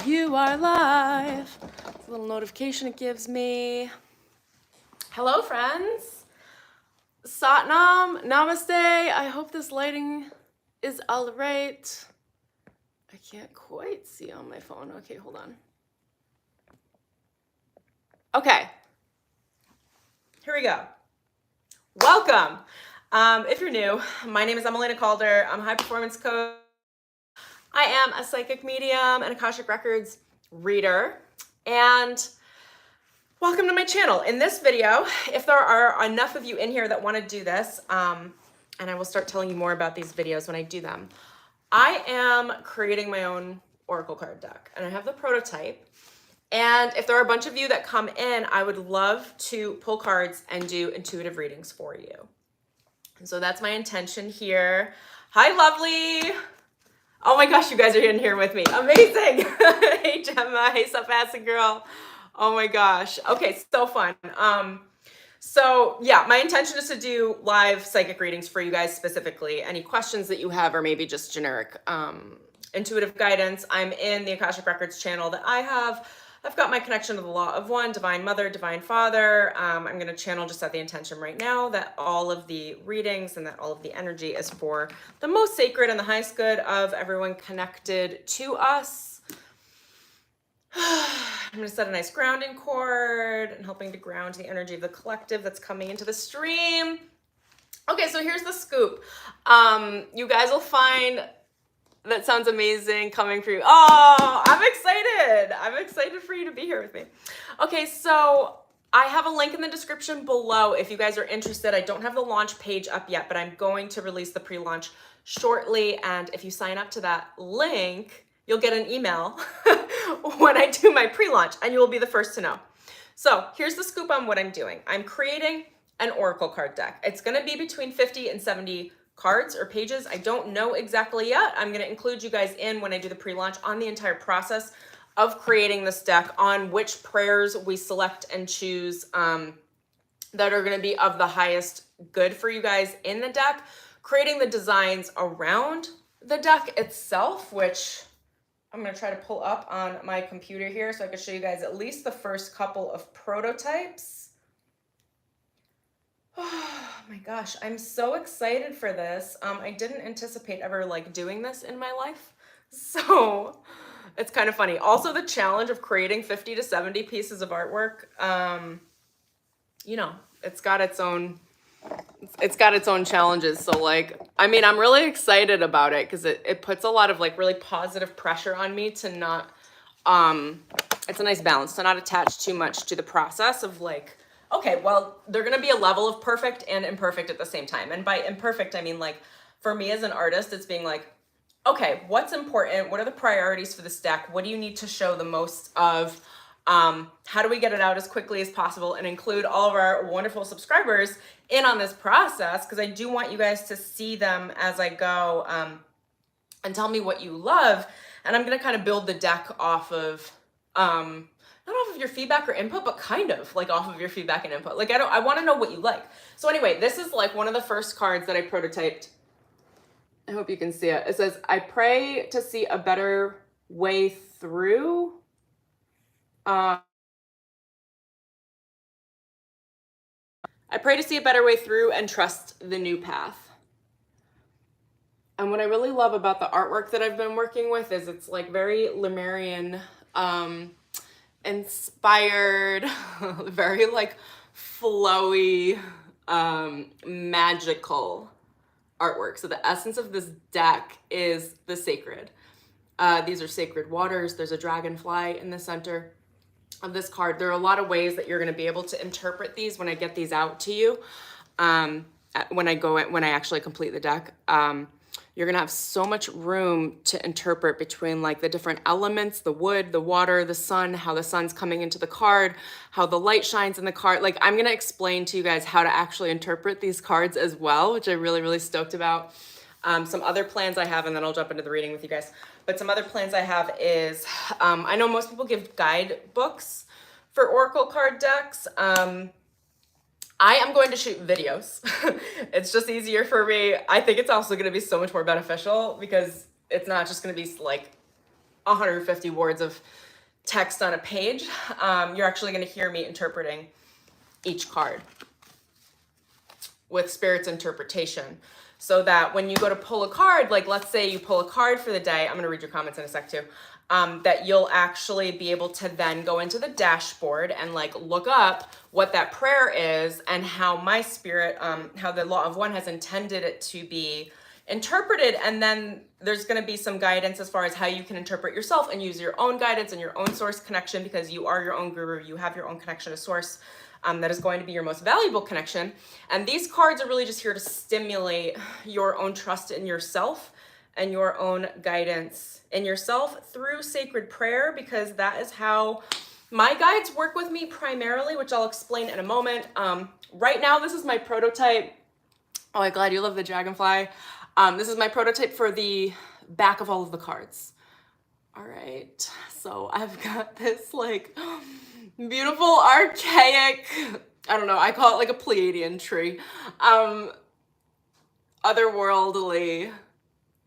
You are live. It's a little notification it gives me. Hello, friends. Satnam, namaste. I hope this lighting is all right. I can't quite see on my phone. Okay, hold on. Okay. Here we go. Welcome. If you're new, my name is Emelina Calder. I'm a high performance coach. I am a psychic medium and Akashic Records reader. And welcome to my channel. In this video, if there are enough of you in here that want to do this, and I will start telling you more about these videos when I do them, I am creating my own Oracle card deck, and I have the prototype. And if there are a bunch of you that come in, I would love to pull cards and do intuitive readings for you. And so that's my intention here. Hi, lovely. Oh my gosh, you guys are in here with me. Amazing. Hey, Gemma. Hey, Sup Acid Girl. Oh my gosh. Okay, so fun. So yeah, my intention is to do live psychic readings for you guys specifically. Any questions that you have, or maybe just generic intuitive guidance. I'm in the Akashic Records channel that I have. I've got my connection to the Law of One, Divine Mother, Divine Father. I'm going to channel, just set the intention right now that all of the readings and that all of the energy is for the most sacred and the highest good of everyone connected to us. I'm going to set a nice grounding cord and helping to ground the energy of the collective that's coming into the stream. Okay, so here's the scoop. You guys will find... That sounds amazing coming for you. Oh, I'm excited. I'm excited for you to be here with me. Okay, so I have a link in the description below if you guys are interested. I don't have the launch page up yet, but I'm going to release the pre-launch shortly. And if you sign up to that link, you'll get an email when I do my pre-launch, and you will be the first to know. So here's the scoop on what I'm doing. I'm creating an Oracle card deck. It's going to be between 50 and 70 cards or pages. I don't know exactly yet. I'm going to include you guys in when I do the pre-launch on the entire process of creating this deck, on which prayers we select and choose that are going to be of the highest good for you guys in the deck, creating the designs around the deck itself, which I'm going to try to pull up on my computer here so I can show you guys at least the first couple of prototypes. Oh my gosh, I'm so excited for this. I didn't anticipate ever doing this in my life. So it's kind of funny. Also, the challenge of creating 50 to 70 pieces of artwork, you know, it's got its own challenges. So I'm really excited about it because it puts a lot of really positive pressure on me to not, it's a nice balance to not attach too much to the process of okay, well, they're going to be a level of perfect and imperfect at the same time. And by imperfect, I mean, for me as an artist, it's being okay, what's important? What are the priorities for this deck? What do you need to show the most of? How do we get it out as quickly as possible and include all of our wonderful subscribers in on this process? Because I do want you guys to see them as I go and tell me what you love. And I'm going to kind of build the deck off of... not off of your feedback or input, but kind of off of your feedback and input. I want to know what you like. So anyway, this is one of the first cards that I prototyped. I hope you can see it. It says, I pray to see a better way through. I pray to see a better way through and trust the new path. And what I really love about the artwork that I've been working with is it's very Lemurian, inspired, very flowy, magical artwork. So the essence of this deck is the sacred. These are sacred waters. There's a dragonfly in the center of this card. There are a lot of ways that you're going to be able to interpret these when I get these out to you. When I actually complete the deck. You're going to have so much room to interpret between the different elements, the wood, the water, the sun, how the sun's coming into the card, how the light shines in the card. I'm going to explain to you guys how to actually interpret these cards as well, which I'm really, really stoked about. Some other plans I have, and then I'll jump into the reading with you guys. But some other plans I have is, I know most people give guidebooks for Oracle card decks. I am going to shoot videos. It's just easier for me. I think it's also going to be so much more beneficial because it's not just going to be 150 words of text on a page. You're actually going to hear me interpreting each card with Spirit's interpretation, so that when you go to pull a card, like let's say you pull a card for the day, I'm going to read your comments in a sec too, that you'll actually be able to then go into the dashboard and like look up what that prayer is and how my spirit, how the law of one has intended it to be interpreted. And then there's going to be some guidance as far as how you can interpret yourself and use your own guidance and your own source connection, because you are your own guru. You have your own connection to source. That is going to be your most valuable connection. And these cards are really just here to stimulate your own trust in yourself and your own guidance in yourself through sacred prayer, because that is how my guides work with me primarily, which I'll explain in a moment. Right now, this is my prototype. Oh, I'm glad you love the dragonfly. This is my prototype for the back of all of the cards. All right, so I've got this like beautiful, archaic, I don't know, I call it like a Pleiadian tree, otherworldly,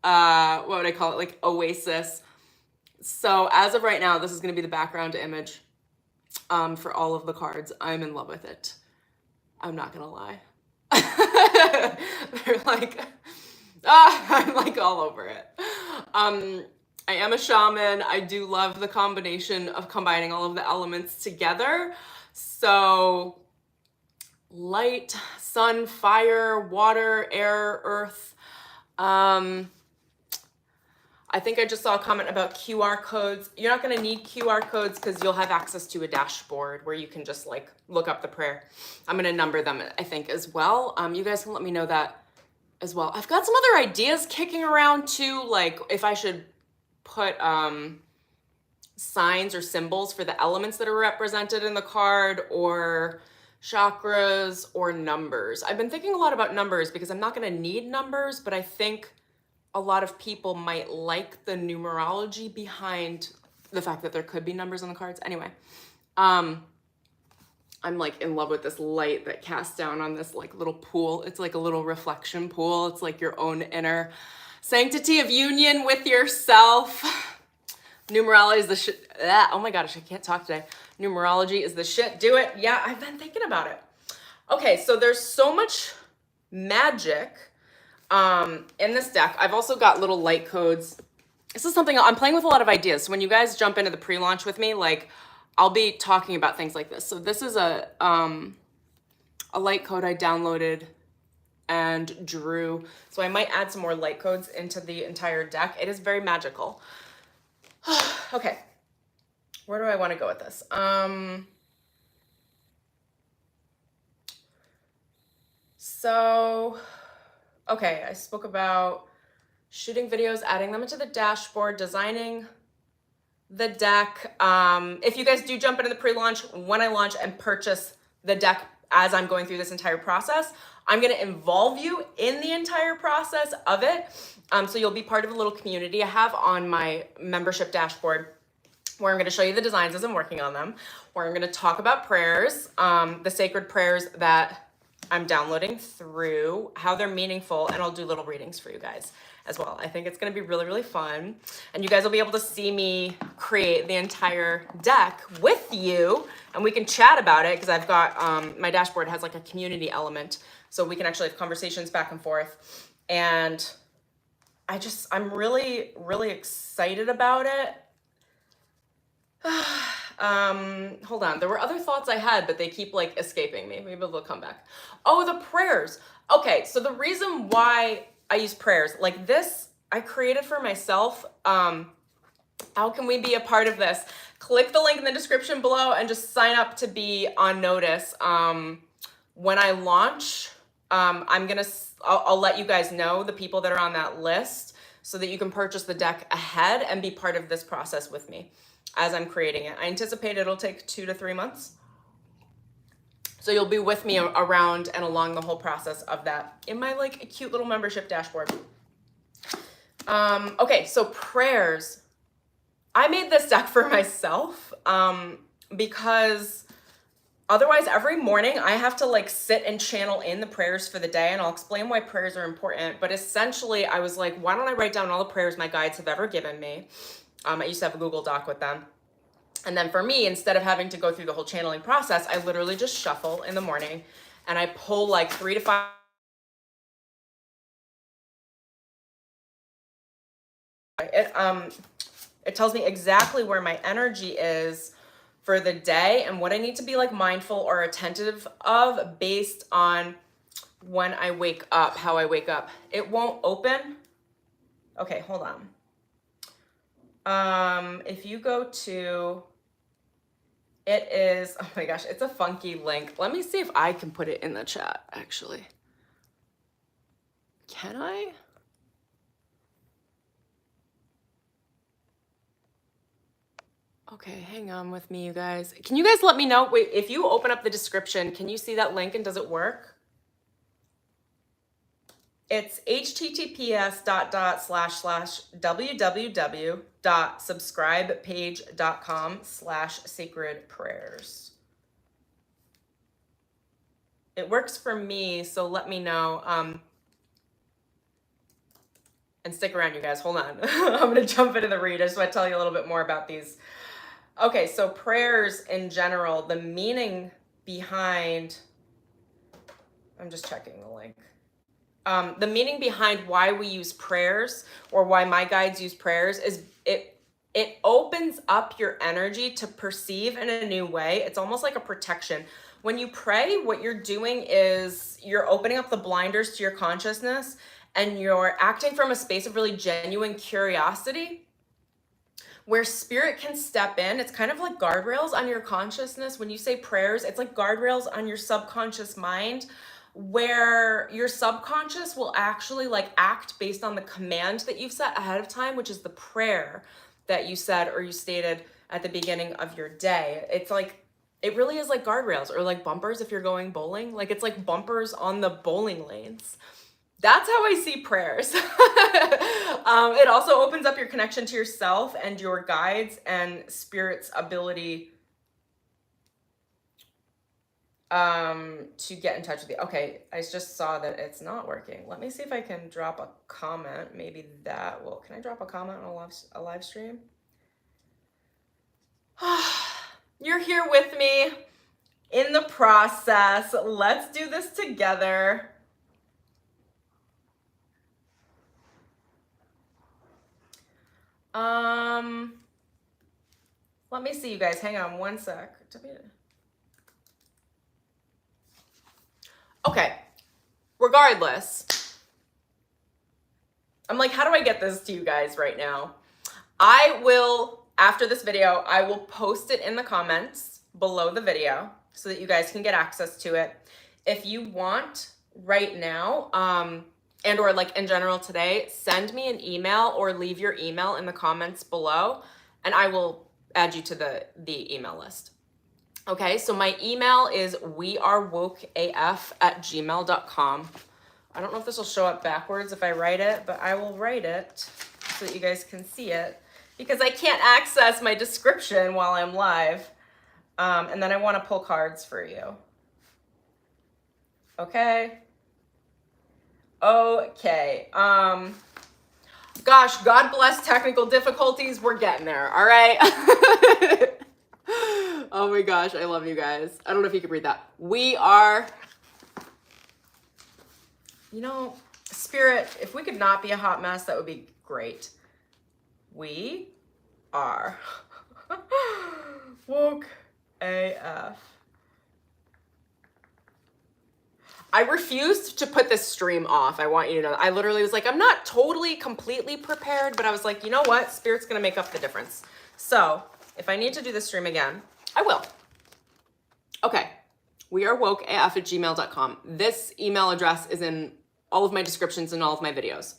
what would I call it, like oasis. So as of right now, this is going to be the background image for all of the cards. I'm in love with it. I'm not going to lie. They're like, I'm like all over it. I am a shaman. I do love the combination of combining all of the elements together. So light, sun, fire, water, air, earth. I think I just saw a comment about QR codes. You're not going to need QR codes because you'll have access to a dashboard where you can just like look up the prayer. I'm going to number them, I think, as well. You guys can let me know that as well. I've got some other ideas kicking around too, like if I should put signs or symbols for the elements that are represented in the card, or chakras, or numbers. I've been thinking a lot about numbers because I'm not going to need numbers, but I think a lot of people might like the numerology behind the fact that there could be numbers on the cards. Anyway, I'm like in love with this light that casts down on this like little pool. It's like a little reflection pool. It's like your own inner sanctity of union with yourself. Numerology is the shit. Oh my gosh, I can't talk today. Numerology is the shit. Do it. Yeah, I've been thinking about it. Okay, so there's so much magic in this deck. I've also got little light codes. This is something I'm playing with, a lot of ideas. So when you guys jump into the pre-launch with me, like I'll be talking about things like this. So this is a light code I downloaded and drew. So I might add some more light codes into the entire deck. It is very magical. Okay, where do I want to go with this? Okay, I spoke about shooting videos, adding them into the dashboard, designing the deck. If you guys do jump into the pre-launch, when I launch and purchase the deck as I'm going through this entire process, I'm going to involve you in the entire process of it. So you'll be part of a little community I have on my membership dashboard, where I'm going to show you the designs as I'm working on them, where I'm going to talk about prayers, the sacred prayers that I'm downloading through, how they're meaningful, and I'll do little readings for you guys as well. I think it's going to be really, really fun. And you guys will be able to see me create the entire deck with you, and we can chat about it, because I've got, my dashboard has like a community element, so we can actually have conversations back and forth. And I'm really, really excited about it. Hold on. There were other thoughts I had, but they keep like escaping me. Maybe they'll come back. Oh, the prayers. Okay. So the reason why I use prayers like this, I created for myself. How can we be a part of this? Click the link in the description below and just sign up to be on notice. When I launch, I'll let you guys know, the people that are on that list, so that you can purchase the deck ahead and be part of this process with me as I'm creating it. I anticipate it'll take 2 to 3 months. So you'll be with me around and along the whole process of that in my like a cute little membership dashboard. Okay, so prayers. I made this deck for myself because otherwise every morning I have to like sit and channel in the prayers for the day, and I'll explain why prayers are important. But essentially I was like, why don't I write down all the prayers my guides have ever given me? I used to have a Google Doc with them. And then for me, instead of having to go through the whole channeling process, I literally just shuffle in the morning and I pull like 3 to 5. It tells me exactly where my energy is for the day and what I need to be like mindful or attentive of based on when I wake up, how I wake up. It won't open. Okay, hold on. If you go to, it is, oh my gosh, it's a funky link. Let me see if I can put it in the chat, actually. Can I? Okay, hang on with me, you guys. Can you guys let me know? Wait, if you open up the description, can you see that link and does it work? It's https://www.subscribepage.com/sacred prayers. It works for me, so let me know. And stick around, you guys. Hold on. I'm going to jump into the read. I just want to tell you a little bit more about these. Okay, so prayers in general, the meaning behind, I'm just checking the link. The meaning behind why we use prayers or why my guides use prayers is it opens up your energy to perceive in a new way. It's almost like a protection. When you pray, what you're doing is you're opening up the blinders to your consciousness and you're acting from a space of really genuine curiosity where spirit can step in. It's kind of like guardrails on your consciousness. When you say prayers, it's like guardrails on your subconscious mind where your subconscious will actually like act based on the command that you've set ahead of time, which is the prayer that you said or you stated at the beginning of your day. It's like, it really is like guardrails or like bumpers if you're going bowling. Like it's like bumpers on the bowling lanes. That's how I see prayers. It also opens up your connection to yourself and your guides and spirit's ability to get in touch with you. Okay, I just saw that it's not working. Let me see if I can drop a comment. Maybe that will, can I drop a comment on a live stream? You're here with me in the process. Let's do this together. Let me see, you guys. Hang on one sec. Okay. Regardless, I'm like, how do I get this to you guys right now? I will, after this video, I will post it in the comments below the video so that you guys can get access to it. If you want right now, and or like in general today, send me an email or leave your email in the comments below and I will add you to the email list. Okay, so my email is wearewokeaf@gmail.com. I don't know if this will show up backwards if I write it, but I will write it so that you guys can see it because I can't access my description while I'm live. And then I want to pull cards for you. Okay. Okay. Gosh, God bless technical difficulties. We're getting there. All right. Oh my gosh, I love you guys. I don't know if you can read that. We are, you know, spirit, if we could not be a hot mess, that would be great. We are woke AF. I refused to put this stream off. I want you to know. I literally was like, I'm not totally completely prepared, but I was like, you know what? Spirit's going to make up the difference. So if I need to do the stream again, I will. Okay. wearewokeaf@gmail.com. This email address is in all of my descriptions and all of my videos.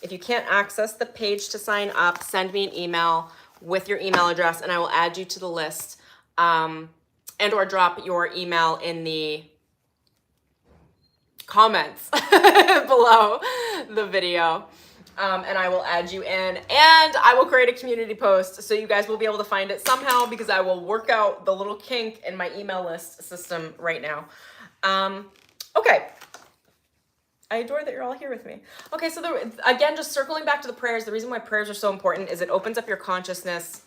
If you can't access the page to sign up, send me an email with your email address and I will add you to the list, and or drop your email in the comments below the video, and I will add you in and I will create a community post so you guys will be able to find it somehow because I will work out the little kink in my email list system right now. Okay. I adore that you're all here with me. Okay, so again, just circling back to the prayers, the reason why prayers are so important is it opens up your consciousness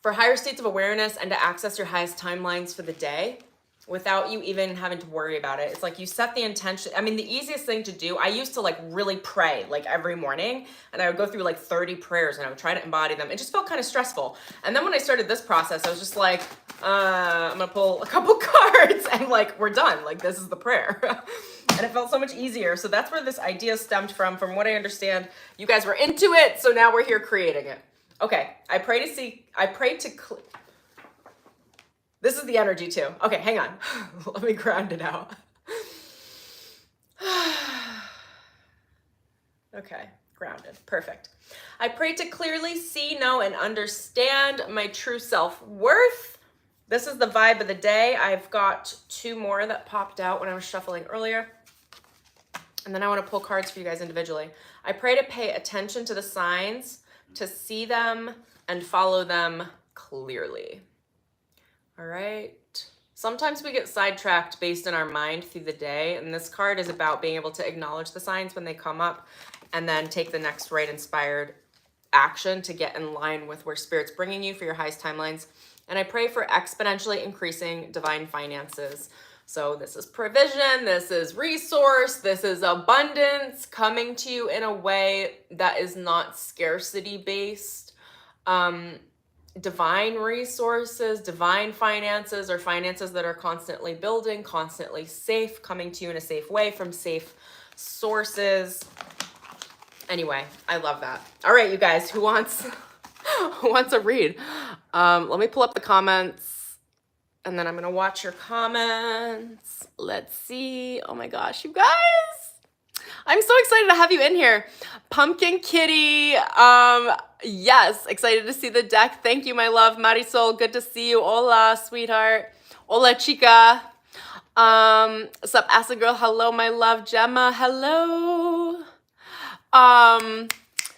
for higher states of awareness and to access your highest timelines for the day without you even having to worry about it. It's like you set the intention. I mean, the easiest thing to do, I used to like really pray like every morning, and I would go through like 30 prayers and I would try to embody them. It just felt kind of stressful. And then when I started this process, I was just like, I'm gonna pull a couple cards and like, we're done. Like, this is the prayer. And it felt so much easier. So that's where this idea stemmed from what I understand. You guys were into it, so now we're here creating it. Okay, I pray to this is the energy too. Okay, hang on. Let me ground it out. Okay, grounded. Perfect. I pray to clearly see, know, and understand my true self-worth. This is the vibe of the day. I've got 2 more that popped out when I was shuffling earlier. And then I want to pull cards for you guys individually. I pray to pay attention to the signs, to see them and follow them clearly. All right. Sometimes we get sidetracked based in our mind through the day, and this card is about being able to acknowledge the signs when they come up and then take the next right inspired action to get in line with where Spirit's bringing you for your highest timelines. And I pray for exponentially increasing divine finances. So this is provision, this is resource, this is abundance coming to you in a way that is not scarcity based. Divine resources, divine finances, or finances that are constantly building, constantly safe, coming to you in a safe way from safe sources. Anyway, I love that. All right, you guys, who wants a read? Let me pull up the comments and then I'm gonna watch your comments. Let's see. Oh my gosh, you guys. I'm so excited to have you in here. Pumpkin Kitty, yes, excited to see the deck. Thank you, my love. Marisol, good to see you. Hola, sweetheart. Hola, chica. Sup, Acid Girl, hello, my love. Gemma, hello.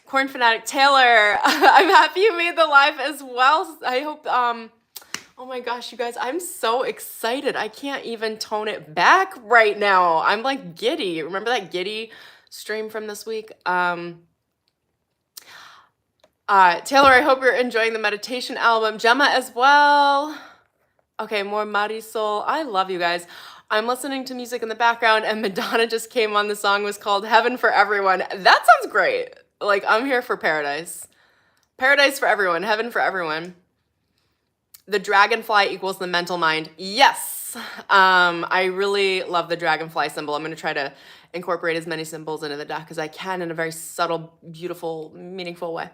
Corn Fanatic Taylor, I'm happy you made the live as well. I hope, oh my gosh, you guys, I'm so excited. I can't even tone it back right now. I'm like giddy. Remember that giddy stream from this week? Taylor, I hope you're enjoying the meditation album. Gemma as well. Okay, more Marisol. I love you guys. I'm listening to music in the background and Madonna just came on. The song was called Heaven for Everyone. That sounds great. Like, I'm here for paradise. Paradise for everyone. Heaven for everyone. The dragonfly equals the mental mind. Yes. I really love the dragonfly symbol. I'm going to try to incorporate as many symbols into the deck as I can in a very subtle, beautiful, meaningful way.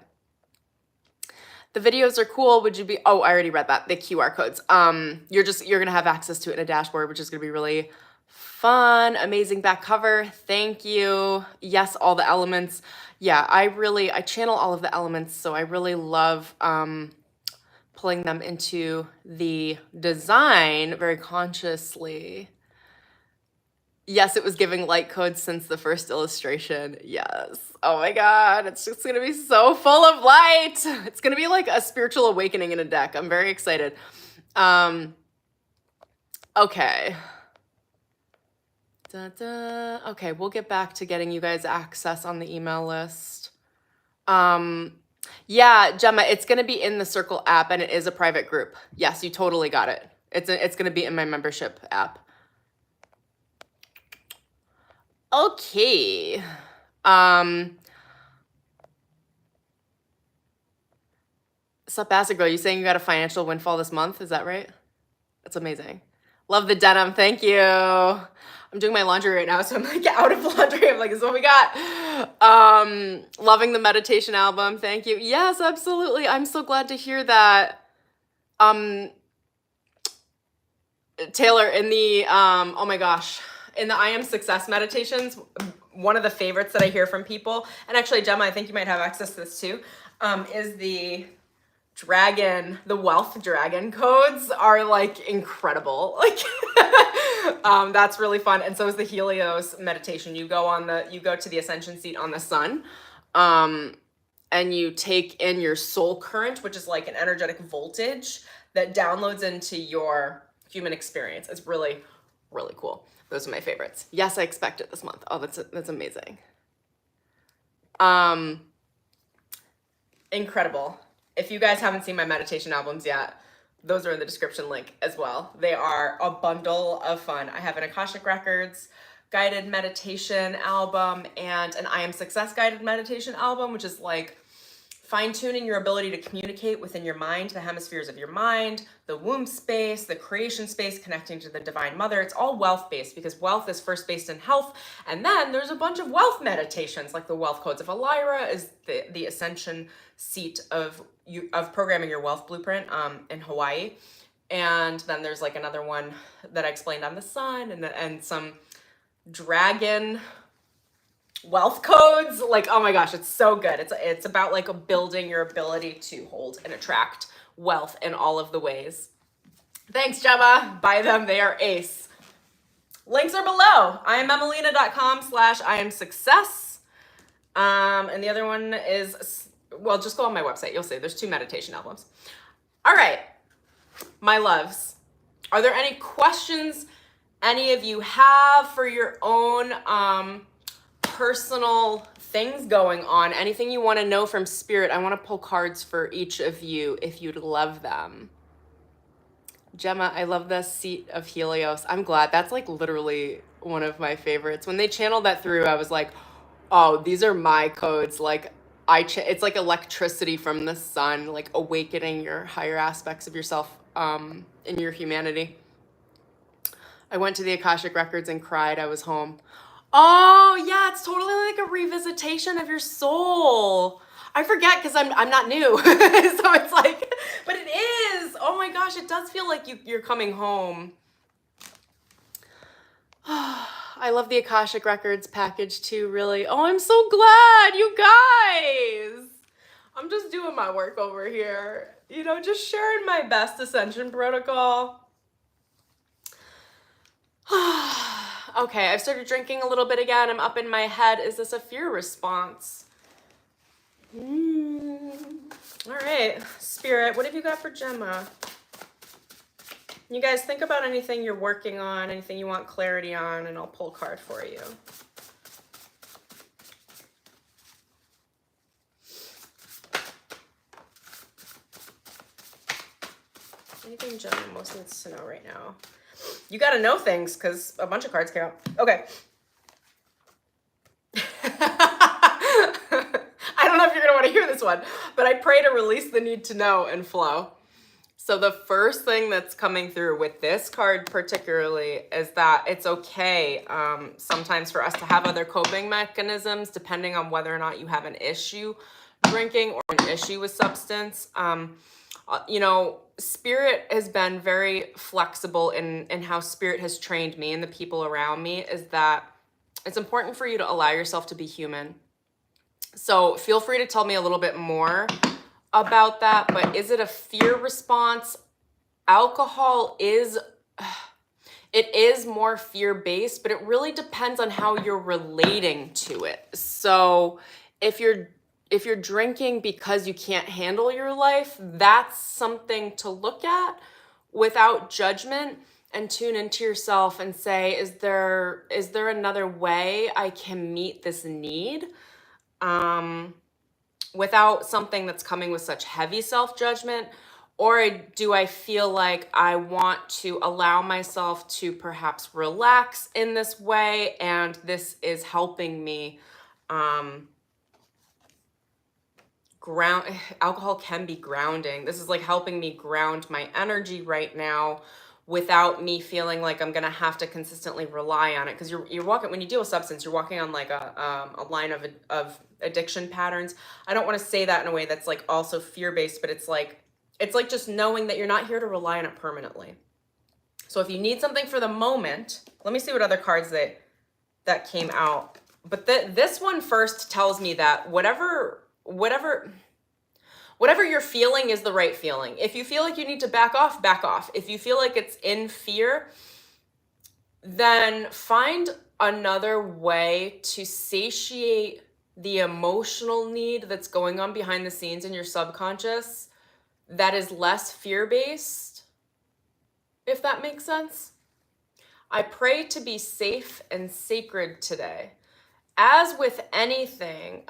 The videos are cool. Would you be, oh, I already read that. The QR codes. You're going to have access to it in a dashboard, which is going to be really fun. Amazing back cover. Thank you. Yes, all the elements. Yeah, I channel all of the elements. So I really love, pulling them into the design very consciously. Yes, it was giving light codes since the first illustration. Yes. Oh my God. It's just going to be so full of light. It's going to be like a spiritual awakening in a deck. I'm very excited. Okay. Okay, we'll get back to getting you guys access on the email list. Yeah, Gemma, it's going to be in the Circle app and it is a private group. Yes, you totally got it. It's going to be in my membership app. Okay. Sup, Acid Girl, you saying you got a financial windfall this month? Is that right? That's amazing. Love the denim. Thank you. I'm doing my laundry right now, so I'm like out of laundry. I'm like, this is what we got. Loving the meditation album. Thank you. Yes, absolutely. I'm so glad to hear that. Taylor, in the, oh my gosh, in the I Am Success meditations, one of the favorites that I hear from people, and actually, Gemma, I think you might have access to this too, is the dragon, the wealth dragon codes are like incredible. Like, that's really fun. And so is the Helios meditation. You go to the ascension seat on the sun, and you take in your soul current, which is like an energetic voltage that downloads into your human experience. It's really, really cool. Those are my favorites. Yes, I expect it this month. Oh, that's amazing. Incredible. If you guys haven't seen my meditation albums yet, those are in the description link as well. They are a bundle of fun. I have an Akashic Records guided meditation album and an I Am Success guided meditation album, which is like fine-tuning your ability to communicate within your mind, the hemispheres of your mind, the womb space, the creation space, connecting to the Divine Mother. It's all wealth-based because wealth is first based in health. And then there's a bunch of wealth meditations, like the Wealth Codes of Elira is the ascension seat of programming your wealth blueprint in Hawaii. And then there's like another one that I explained on the sun and some dragon wealth codes. Like, oh my gosh, it's so good. It's about like building your ability to hold and attract wealth in all of the ways. Thanks, Gemma. Buy them. They are ace. Links are below. IamEmelina.com/IamSuccess. And the other one is, well, just go on my website. You'll see there's 2 meditation albums. All right, my loves. Are there any questions any of you have for your own personal things going on? Anything you want to know from Spirit? I want to pull cards for each of you if you'd love them. Gemma, I love the seat of Helios. I'm glad. That's like literally one of my favorites. When they channeled that through, I was like, oh, these are my codes. Like it's like electricity from the sun, like awakening your higher aspects of yourself in your humanity. I went to the Akashic Records and cried. I was home. Oh yeah, it's totally like a revisitation of your soul. I forget because I'm not new. So it's like, but it is. Oh my gosh, it does feel like you're coming home. I love the Akashic Records package too, really. Oh, I'm so glad, you guys. I'm just doing my work over here. You know, just sharing my best ascension protocol. Okay, I've started drinking a little bit again. I'm up in my head. Is this a fear response? All right, Spirit, what have you got for Gemma? You guys think about anything you're working on, anything you want clarity on, and I'll pull a card for you. Anything Gemma most needs to know right now? You got to know things because a bunch of cards came out. Okay. I don't know if you're going to want to hear this one, but I pray to release the need to know and flow. So the first thing that's coming through with this card particularly is that it's okay sometimes for us to have other coping mechanisms depending on whether or not you have an issue drinking or an issue with substance. You know, Spirit has been very flexible in how Spirit has trained me and the people around me is that it's important for you to allow yourself to be human. So feel free to tell me a little bit more about that, but is it a fear response? Alcohol is, it is more fear-based, but it really depends on how you're relating to it. So if you're drinking because you can't handle your life, that's something to look at without judgment and tune into yourself and say, is there another way I can meet this need? Without something that's coming with such heavy self-judgment, or do I feel like I want to allow myself to perhaps relax in this way and this is helping me alcohol can be grounding. This is like helping me ground my energy right now without me feeling like I'm gonna have to consistently rely on it. Because you're walking, when you deal with substance, you're walking on like a line of addiction patterns. I don't want to say that in a way that's like also fear-based, but it's like just knowing that you're not here to rely on it permanently. So if you need something for the moment, let me see what other cards that came out. But this one first tells me that whatever you're feeling is the right feeling. If you feel like you need to back off, back off. If you feel like it's in fear, then find another way to satiate the emotional need that's going on behind the scenes in your subconscious that is less fear-based, if that makes sense. I pray to be safe and sacred today. As with anything,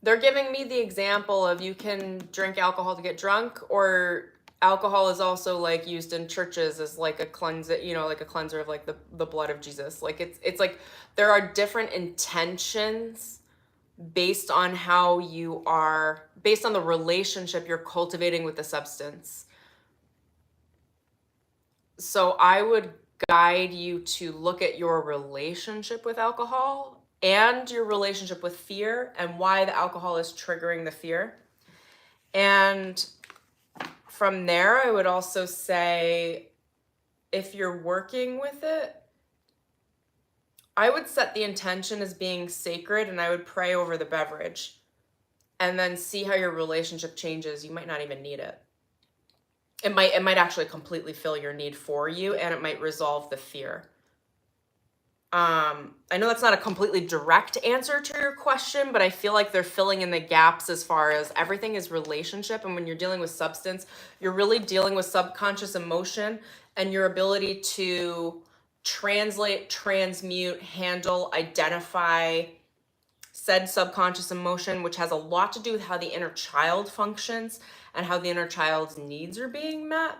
they're giving me the example of you can drink alcohol to get drunk, or alcohol is also like used in churches as like a cleanser, like a cleanser of like the blood of Jesus. Like it's like there are different intentions based on how you are, based on the relationship you're cultivating with the substance. So I would guide you to look at your relationship with alcohol and your relationship with fear and why the alcohol is triggering the fear. And from there, I would also say, if you're working with it, I would set the intention as being sacred, and I would pray over the beverage and then see how your relationship changes. You might not even need it. It might actually completely fill your need for you, and it might resolve the fear. I know that's not a completely direct answer to your question, but I feel like they're filling in the gaps as far as everything is relationship. And when you're dealing with substance, you're really dealing with subconscious emotion and your ability to translate, transmute, handle, identify said subconscious emotion, which has a lot to do with how the inner child functions and how the inner child's needs are being met.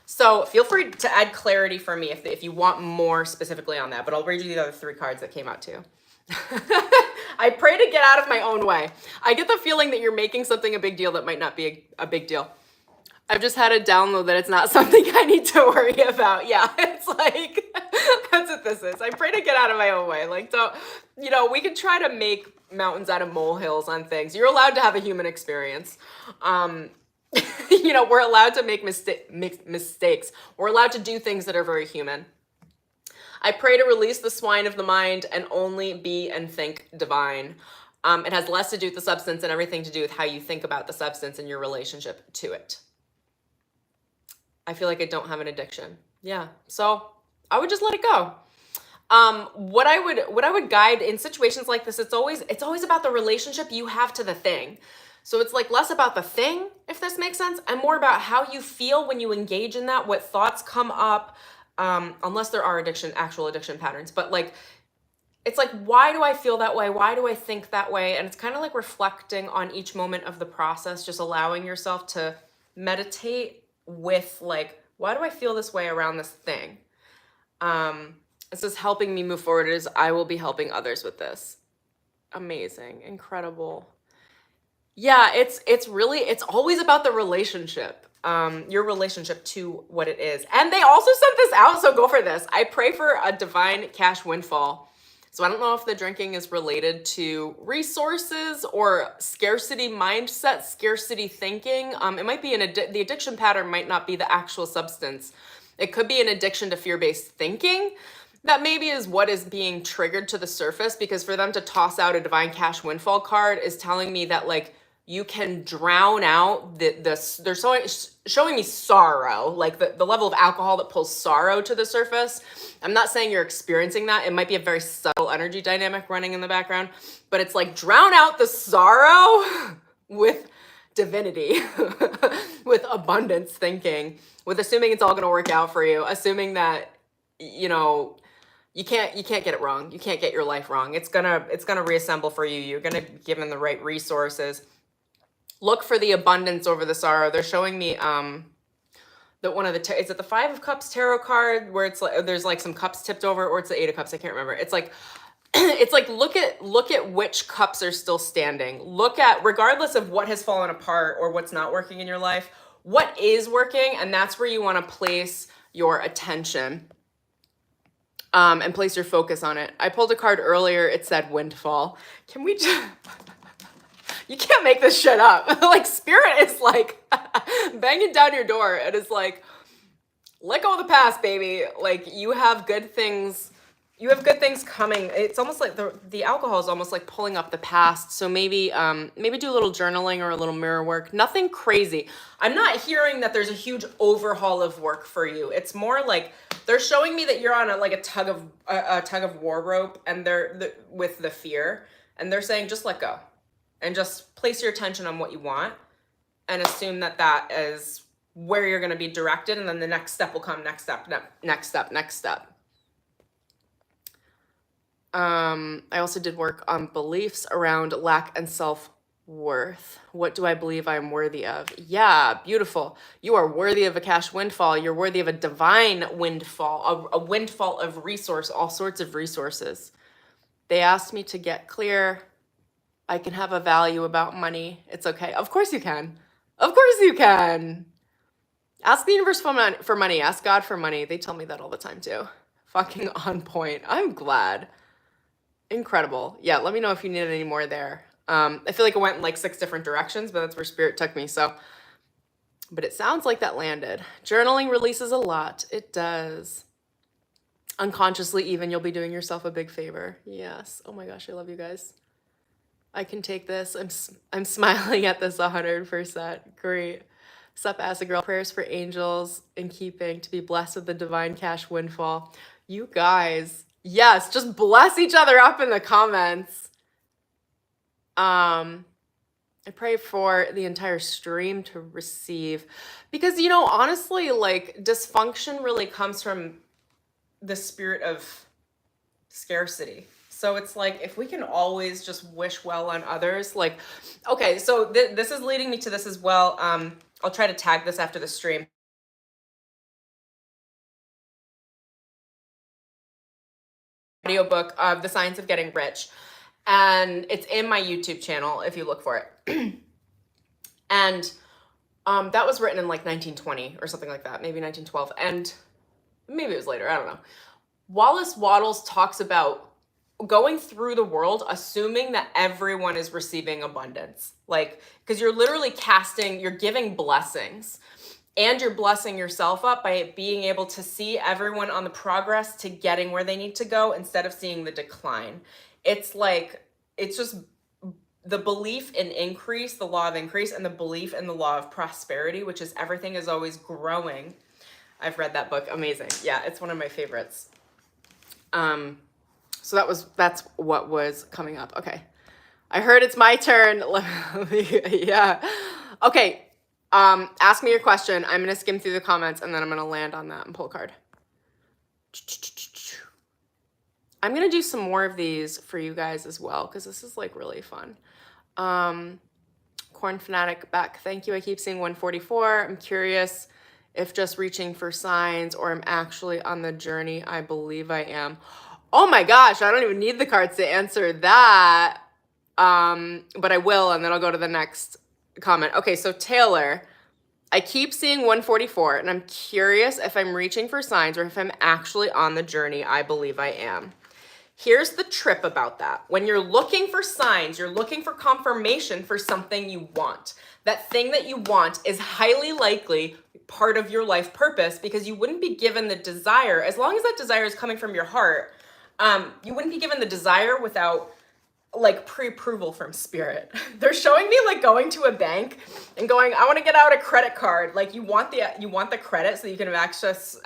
So feel free to add clarity for me if you want more specifically on that, but I'll read you the other 3 cards that came out too. I pray to get out of my own way. I get the feeling that you're making something a big deal that might not be a big deal. I've just had a download that it's not something I need to worry about. Yeah, it's like, that's what this is. I pray to get out of my own way. Like, don't, we can try to make mountains out of molehills on things. You're allowed to have a human experience. We're allowed to make mistakes. We're allowed to do things that are very human. I pray to release the swine of the mind and only be and think divine. It has less to do with the substance and everything to do with how you think about the substance and your relationship to it. I feel like I don't have an addiction. Yeah. So I would just let it go. What I would guide in situations like this, it's always about the relationship you have to the thing. So it's like less about the thing, if this makes sense, and more about how you feel when you engage in that, what thoughts come up, unless there are actual addiction patterns. But like, it's like, why do I feel that way? Why do I think that way? And it's kind of like reflecting on each moment of the process, just allowing yourself to meditate with like, why do I feel this way around this thing? This is helping me move forward as I will be helping others with this. Amazing, incredible. Yeah, it's always about the relationship, your relationship to what it is. And they also sent this out, so go for this. I pray for a divine cash windfall. So I don't know if the drinking is related to resources or scarcity mindset, scarcity thinking. It might be the addiction pattern might not be the actual substance. It could be an addiction to fear-based thinking. That maybe is what is being triggered to the surface, because for them to toss out a divine cash windfall card is telling me that like you can drown out they're showing me sorrow, like the level of alcohol that pulls sorrow to the surface. I'm not saying you're experiencing that. It might be a very subtle energy dynamic running in the background, but it's like drown out the sorrow with divinity, with abundance thinking, with assuming it's all going to work out for you, assuming that, you can't get it wrong. You can't get your life wrong. It's gonna reassemble for you. You're gonna be given the right resources. Look for the abundance over the sorrow. They're showing me that one of the is it the 5 of Cups tarot card where it's like there's like some cups tipped over, or it's the 8 of Cups. I can't remember. It's like look at which cups are still standing. Look at, regardless of what has fallen apart or what's not working in your life, what is working, and that's where you want to place your attention. And place your focus on it. I pulled a card earlier. It said windfall. Can we just... You can't make this shit up. Like, spirit is like banging down your door. It is like, let go of the past, baby. Like, you have good things. You have good things coming. It's almost like the alcohol is almost like pulling up the past. So maybe do a little journaling or a little mirror work. Nothing crazy. I'm not hearing that there's a huge overhaul of work for you. It's more like they're showing me that you're on a tug of war rope, and they're with the fear, and they're saying just let go, and just place your attention on what you want, and assume that is where you're going to be directed, and then the next step will come, next step, next step, next step. I also did work on beliefs around lack and self-worth. What do I believe I'm worthy of? Yeah, beautiful. You are worthy of a cash windfall. You're worthy of a divine windfall, a windfall of all sorts of resources. They asked me to get clear. I can have a value about money. It's okay. Of course you can. Of course you can. Ask the universe for money. Ask God for money. They tell me that all the time too. Fucking on point. I'm glad. Incredible. Yeah, let me know if you need any more there. I feel like it went in like 6 different directions, but that's where spirit took me. So, but it sounds like that landed. Journaling releases a lot. It does. Unconsciously, even, you'll be doing yourself a big favor. Yes. Oh my gosh, I love you guys. I can take this. I'm smiling at this 100%. Great. Sup, Acid Girl. Prayers for angels in keeping to be blessed with the divine cash windfall. You guys, yes, just bless each other up in the comments. I pray for the entire stream to receive, because, you know, honestly, like, dysfunction really comes from the spirit of scarcity. So it's like, if we can always just wish well on others, like, okay, so this is leading me to this as well. I'll try to tag this after the stream. Audiobook of The Science of Getting Rich. And it's in my YouTube channel if you look for it. And that was written in like 1920 or something like that, maybe 1912. And maybe it was later, I don't know. Wallace Wattles talks about going through the world assuming that everyone is receiving abundance. Like, because you're literally you're giving blessings, and you're blessing yourself up by being able to see everyone on the progress to getting where they need to go instead of seeing the decline. It's like, it's just the belief in increase, the law of increase, and the belief in the law of prosperity, which is everything is always growing. I've read that book. Amazing. Yeah, it's one of my favorites. So that's what was coming up. Okay. I heard it's my turn. Yeah. Okay. Ask me your question. I'm going to skim through the comments and then I'm going to land on that and pull a card. I'm going to do some more of these for you guys as well, because this is like really fun. Corn Fanatic Beck, thank you. I keep seeing 144. I'm curious if just reaching for signs or I'm actually on the journey. I believe I am. Oh my gosh, I don't even need the cards to answer that. But I will, and then I'll go to the next comment. Okay, so Taylor, I keep seeing 144, and I'm curious if I'm reaching for signs or if I'm actually on the journey. I believe I am. Here's the trip about that. When you're looking for signs, you're looking for confirmation for something you want. That thing that you want is highly likely part of your life purpose, because you wouldn't be given the desire, as long as that desire is coming from your heart, you wouldn't be given the desire without like pre-approval from spirit. They're showing me like going to a bank and going, I want to get out a credit card. Like you want the credit so you can have access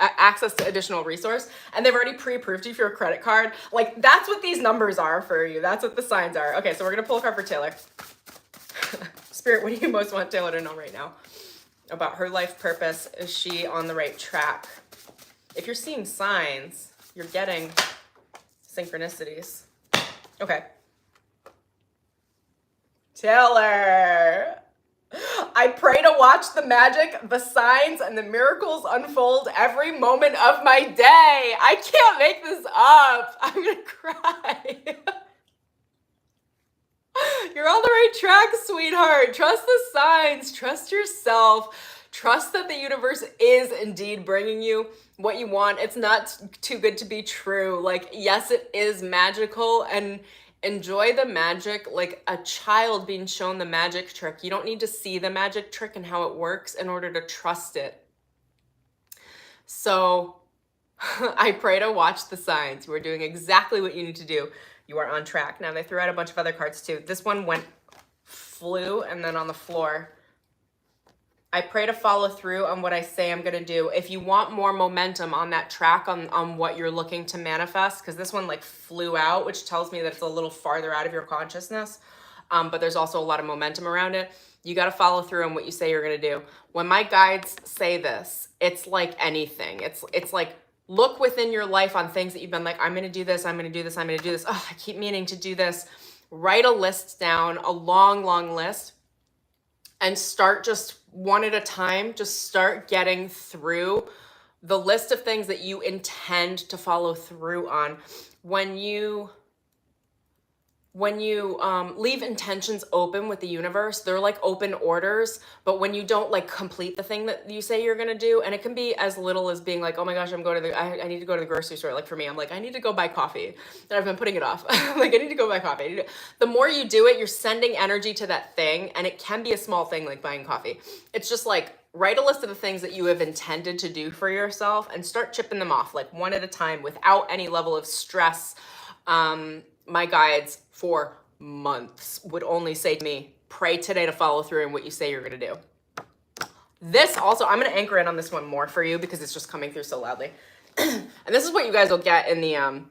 to additional resource, and they've already pre-approved you for your credit card. Like that's what these numbers are for you. That's what the signs are. Okay, so we're gonna pull a card for Taylor. Spirit, what do you most want Taylor to know right now about her life purpose? Is she on the right track? If you're seeing signs, you're getting synchronicities. Okay. Taylor, I pray to watch the magic, the signs, and the miracles unfold every moment of my day. I can't make this up. I'm gonna cry. You're on the right track, sweetheart. Trust the signs. Trust yourself. Trust that the universe is indeed bringing you what you want. It's not too good to be true. Like, yes, it is magical, and enjoy the magic like a child being shown the magic trick. You don't need to see the magic trick and how it works in order to trust it. So I pray to watch the signs. You are doing exactly what you need to do. You are on track. Now they threw out a bunch of other cards too. This one flew and then on the floor. I pray to follow through on what I say I'm going to do. If you want more momentum on that track on what you're looking to manifest, because this one like flew out, which tells me that it's a little farther out of your consciousness, but there's also a lot of momentum around it. You got to follow through on what you say you're going to do. When my guides say this, it's like anything. It's like, look within your life on things that you've been like, I'm going to do this, I'm going to do this, I'm going to do this. Oh, I keep meaning to do this. Write a list down, a long, long list, and start just one at a time. Just start getting through the list of things that you intend to follow through on. When you leave intentions open with the universe, they're like open orders. But when you don't like complete the thing that you say you're gonna do, and it can be as little as being like, oh my gosh, I need to go to the grocery store. Like for me, I'm like, I need to go buy coffee. And I've been putting it off. Like I need to go buy coffee. The more you do it, you're sending energy to that thing, and it can be a small thing like buying coffee. It's just like, write a list of the things that you have intended to do for yourself and start chipping them off like one at a time without any level of stress. My guides for months would only say to me, pray today to follow through in what you say you're going to do. This also, I'm going to anchor in on this one more for you because it's just coming through so loudly. And this is what you guys will get in the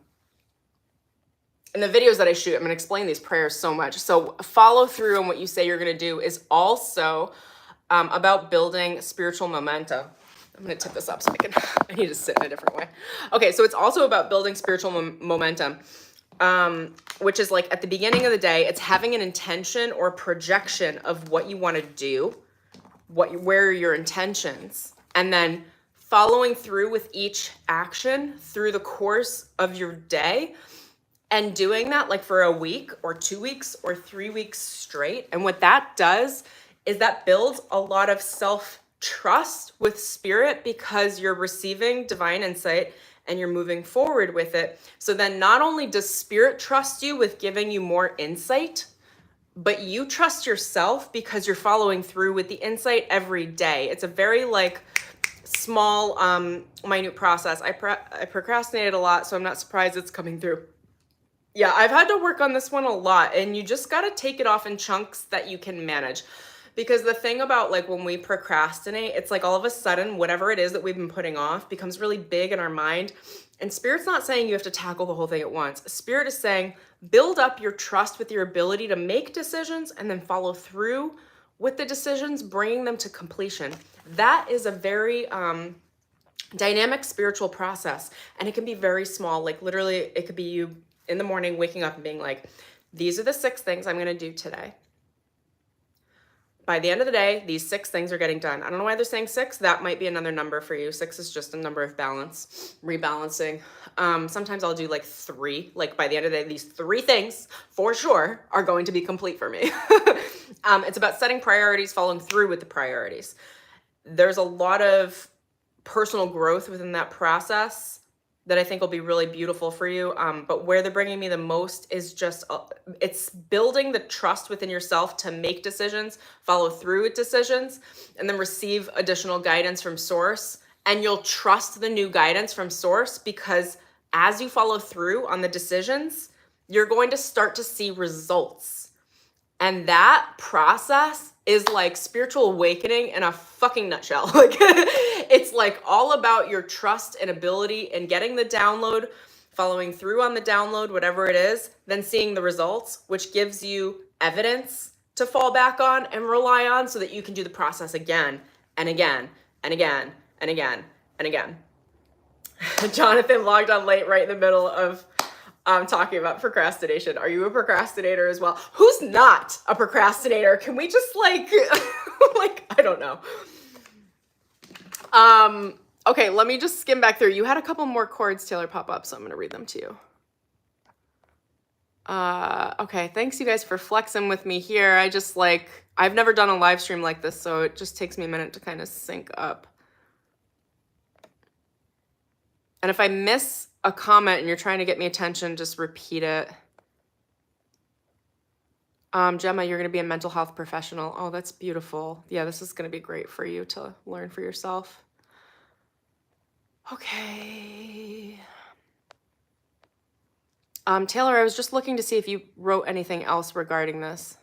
videos that I shoot. I'm going to explain these prayers so much. So follow through on what you say you're going to do is also about building spiritual momentum. I'm going to tip this up so I need to sit in a different way. Okay, so it's also about building spiritual momentum, which is like at the beginning of the day, it's having an intention or projection of what you want to do, where are your intentions, and then following through with each action through the course of your day and doing that like for a week or 2 weeks or 3 weeks straight. And what that does is that builds a lot of self-trust with spirit because you're receiving divine insight and you're moving forward with it. So then not only does spirit trust you with giving you more insight, but you trust yourself because you're following through with the insight every day. It's a very like small, minute process. I procrastinated a lot, so I'm not surprised it's coming through. Yeah, I've had to work on this one a lot, and you just got to take it off in chunks that you can manage. Because the thing about like when we procrastinate, it's like all of a sudden, whatever it is that we've been putting off becomes really big in our mind. And Spirit's not saying you have to tackle the whole thing at once. Spirit is saying, build up your trust with your ability to make decisions and then follow through with the decisions, bringing them to completion. That is a very dynamic spiritual process. And it can be very small. Like literally, it could be you in the morning waking up and being like, these are the 6 things I'm going to do today. By the end of the day, these 6 things are getting done. I don't know why they're saying 6. That might be another number for you. 6 is just a number of balance, rebalancing. Sometimes I'll do like 3. Like by the end of the day, these 3 things for sure are going to be complete for me. It's about setting priorities, following through with the priorities. There's a lot of personal growth within that process that I think will be really beautiful for you. But where they're bringing me the most is just, it's building the trust within yourself to make decisions, follow through with decisions, and then receive additional guidance from source. And you'll trust the new guidance from source because as you follow through on the decisions, you're going to start to see results. And that process is like spiritual awakening in a fucking nutshell. Like it's like all about your trust and ability and getting the download, following through on the download, whatever it is, then seeing the results, which gives you evidence to fall back on and rely on so that you can do the process again and again and again and again and again. Jonathan logged on late right in the middle of talking about procrastination. Are you a procrastinator as well? Who's not a procrastinator? Can we just like, like, I don't know. Okay, let me just skim back through. You had a couple more chords, Taylor, pop up, so I'm going to read them to you. Okay, thanks you guys for flexing with me here. I've never done a live stream like this, so it just takes me a minute to kind of sync up. And if I miss a comment and you're trying to get me attention, just repeat it. Gemma, you're going to be a mental health professional. Oh, that's beautiful. Yeah, this is going to be great for you to learn for yourself. Okay. Taylor, I was just looking to see if you wrote anything else regarding this.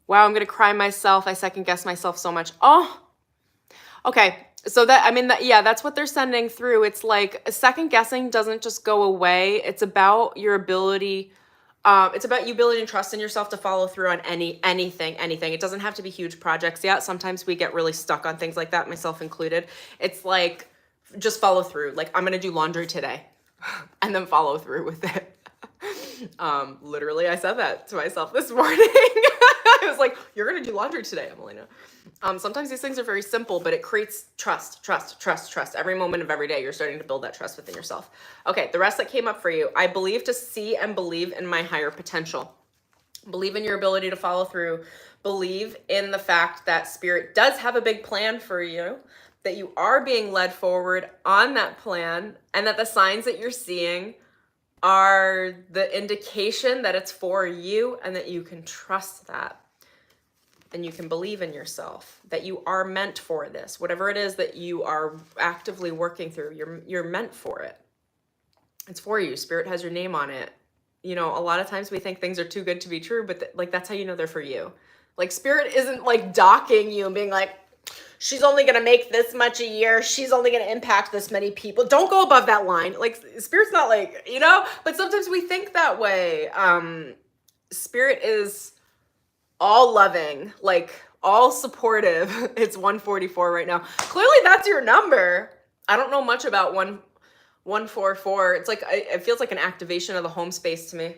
Wow, I'm going to cry myself. I second guess myself so much. Oh, okay. So that's what they're sending through. It's like second guessing doesn't just go away. It's about your ability It's about you building trust in yourself to follow through on anything. It doesn't have to be huge projects yet. Sometimes we get really stuck on things like that, myself included. It's like, just follow through. Like, I'm going to do laundry today and then follow through with it. Literally, I said that to myself this morning. I was like, you're going to do laundry today, Emelina. Sometimes these things are very simple, but it creates trust. Every moment of every day, you're starting to build that trust within yourself. Okay, the rest that came up for you. I believe to see and believe in my higher potential. Believe in your ability to follow through. Believe in the fact that spirit does have a big plan for you, that you are being led forward on that plan, and that the signs that you're seeing are the indication that it's for you and that you can trust that. And you can believe in yourself, that you are meant for this. Whatever it is that you are actively working through, you're meant for it. It's for you. Spirit has your name on it. You know, a lot of times we think things are too good to be true, but like, that's how you know they're for you. Like, spirit isn't like docking you and being like, she's only going to make this much a year. She's only going to impact this many people. Don't go above that line. Like, spirit's not like, you know, but sometimes we think that way. Spirit is all loving, like all supportive. It's 144 right now. Clearly that's your number. I don't know much about 144. It's like, it feels like an activation of the home space to me.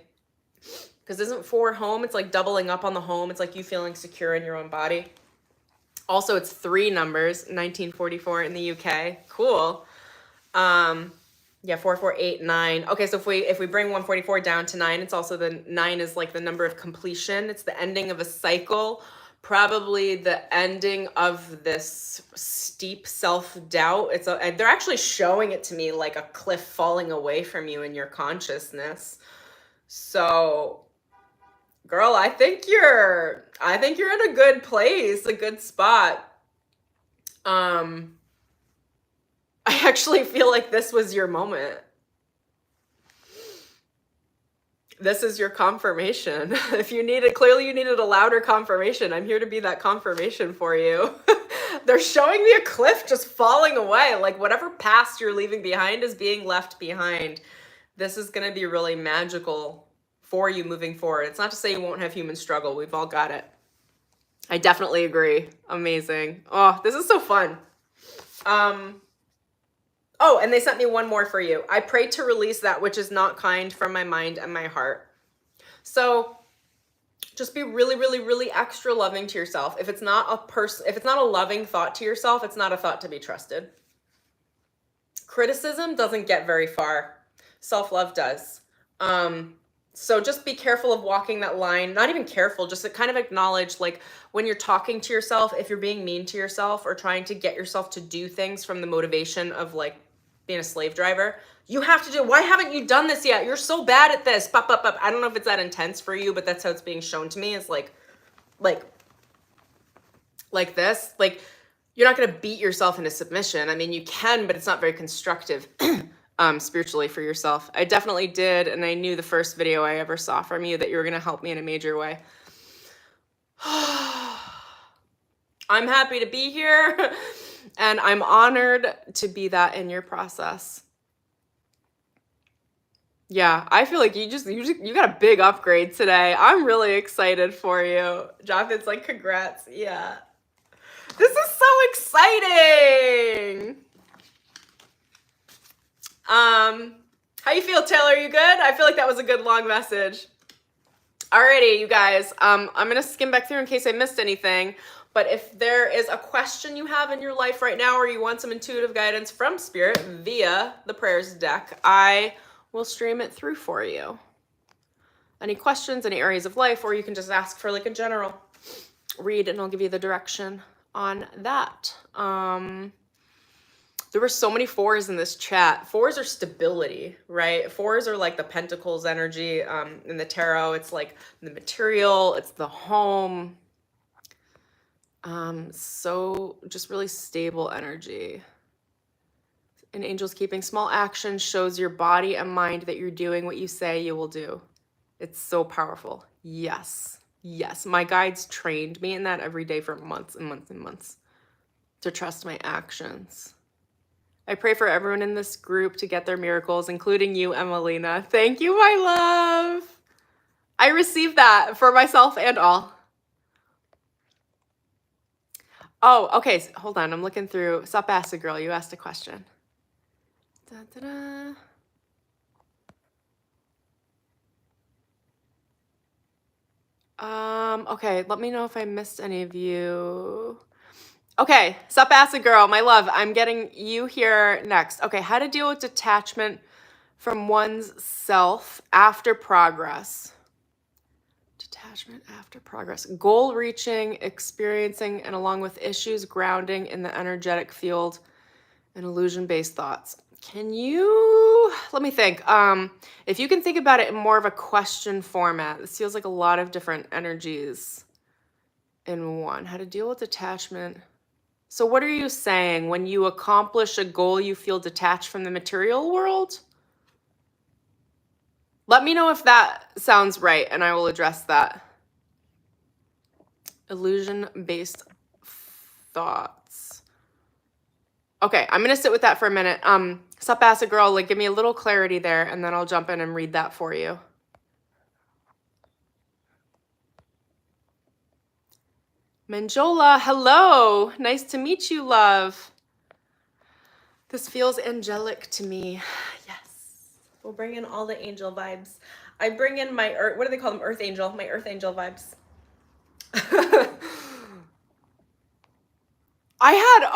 Because isn't 4 home? It's like doubling up on the home. It's like you feeling secure in your own body. Also, it's 3 numbers, 1944 in the UK. Cool. Yeah, 4, 4, 8, 9. Okay, so if we bring 144 down to 9, it's also the 9 is like the number of completion. It's the ending of a cycle, probably the ending of this steep self-doubt. They're actually showing it to me like a cliff falling away from you in your consciousness. So, girl, I think you're in a good place, a good spot. I actually feel like this was your moment. This is your confirmation. If you clearly you needed a louder confirmation. I'm here to be that confirmation for you. They're showing me a cliff just falling away. Like whatever past you're leaving behind is being left behind. This is going to be really magical for you moving forward. It's not to say you won't have human struggle. We've all got it. I definitely agree. Amazing. Oh, this is so fun. Oh, and they sent me one more for you. I pray to release that which is not kind from my mind and my heart. So just be really, really, really extra loving to yourself. If it's not a loving thought to yourself, it's not a thought to be trusted. Criticism doesn't get very far. Self-love does. So just be careful of walking that line. Not even careful, just to kind of acknowledge, like when you're talking to yourself, if you're being mean to yourself or trying to get yourself to do things from the motivation of like being a slave driver, you have to do, why haven't you done this yet? You're so bad at this. Pop. I don't know if it's that intense for you, but that's how it's being shown to me. It's like this. Like, you're not going to beat yourself into submission. I mean, you can, but it's not very constructive spiritually for yourself. I definitely did. And I knew the first video I ever saw from you that you were going to help me in a major way. I'm happy to be here. And I'm honored to be that in your process. Yeah, I feel like you got a big upgrade today. I'm really excited for you. Jonathan's like, congrats. Yeah. This is so exciting. How you feel, Taylor? You good? I feel like that was a good long message. Alrighty, you guys. I'm going to skim back through in case I missed anything. But if there is a question you have in your life right now or you want some intuitive guidance from Spirit via the prayers deck, I will stream it through for you. Any questions, any areas of life, or you can just ask for like a general read and I'll give you the direction on that. There were so many 4s in this chat. 4s are stability, right? 4s are like the Pentacles energy in the tarot. It's like the material, it's the home. So just really stable energy. And angels keeping small action shows your body and mind that you're doing what you say you will do. It's so powerful. Yes. Yes. My guides trained me in that every day for months and months and months to trust my actions. I pray for everyone in this group to get their miracles, including you, Emelina. Thank you, my love. I received that for myself and all. Oh, okay. Hold on. I'm looking through. Sup, Acid Girl. You asked a question. Da, da, da. Okay, let me know if I missed any of you. Okay, sup, Acid Girl, my love. I'm getting you here next. Okay, how to deal with detachment from one's self after progress. Detachment after progress. Goal reaching, experiencing, and along with issues grounding in the energetic field and illusion-based thoughts. Can you, let me think. If you can think about it in more of a question format, this feels like a lot of different energies in one. How to deal with detachment. So what are you saying? When you accomplish a goal, you feel detached from the material world? Let me know if that sounds right, and I will address that. Illusion-based thoughts. Okay, I'm gonna sit with that for a minute. Sup, Acid Girl, like give me a little clarity there, and then I'll jump in and read that for you. Manjola, hello. Nice to meet you, love. This feels angelic to me. Yes. We'll bring in all the angel vibes. I bring in my earth, what do they call them? Earth angel, my earth angel vibes.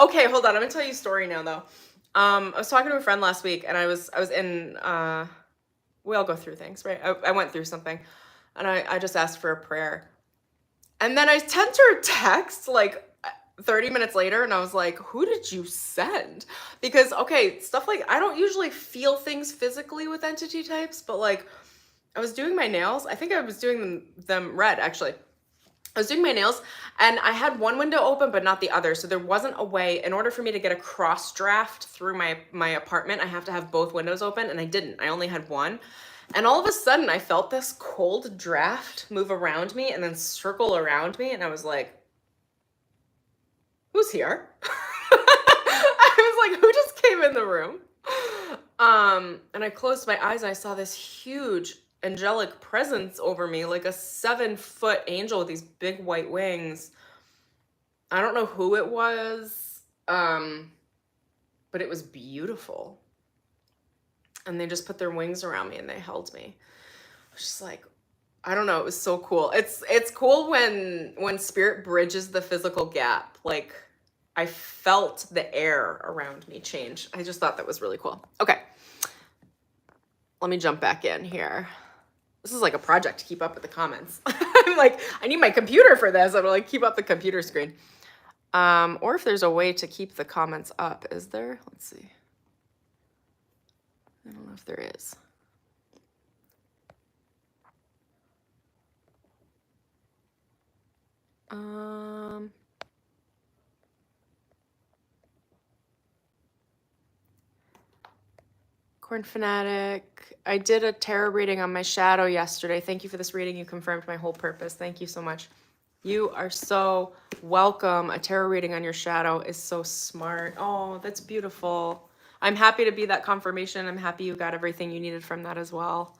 Okay, hold on. I'm gonna tell you a story now though. I was talking to a friend last week and I was in, we all go through things, right? I went through something and I just asked for a prayer. And then I sent her a text like 30 minutes later and I was like, who did you send? Because, okay, stuff like, I don't usually feel things physically with entity types, but like I was doing my nails. I think I was doing them red actually. I was doing my nails and I had one window open, but not the other. So there wasn't a way, in order for me to get a cross draft through my apartment, I have to have both windows open, and I didn't. I only had one. And all of a sudden I felt this cold draft move around me and then circle around me. And I was like, who's here? I was like, who just came in the room? And I closed my eyes and I saw this huge angelic presence over me, like a 7-foot angel with these big white wings. I don't know who it was, but it was beautiful. And they just put their wings around me and they held me. I was just like, I don't know, it was so cool. It's cool when spirit bridges the physical gap. Like I felt the air around me change. I just thought that was really cool. Okay. Let me jump back in here. This is like a project to keep up with the comments. I'm like, I need my computer for this. I'm like, keep up the computer screen. Or if there's a way to keep the comments up, is there? Let's see. I don't know if there is. Corn Fanatic, I did a tarot reading on my shadow yesterday. Thank you for this reading. You confirmed my whole purpose. Thank you so much. You are so welcome. A tarot reading on your shadow is so smart. Oh, that's beautiful. I'm happy to be that confirmation. I'm happy you got everything you needed from that as well.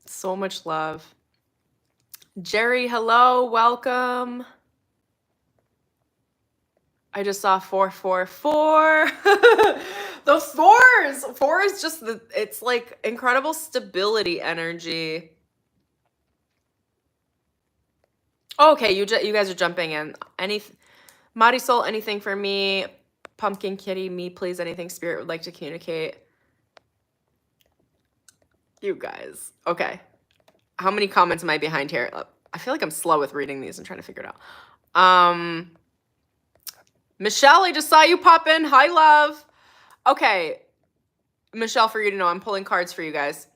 So much love. Jerry, hello, welcome. I just saw 444. The fours. 4 is just it's like incredible stability energy. Okay, you guys are jumping in. Marisol, anything for me? Pumpkin Kitty, me please, anything spirit would like to communicate. You guys. Okay. How many comments am I behind here? I feel like I'm slow with reading these and trying to figure it out. Michelle, I just saw you pop in. Hi, love. Okay. Michelle, for you to know, I'm pulling cards for you guys.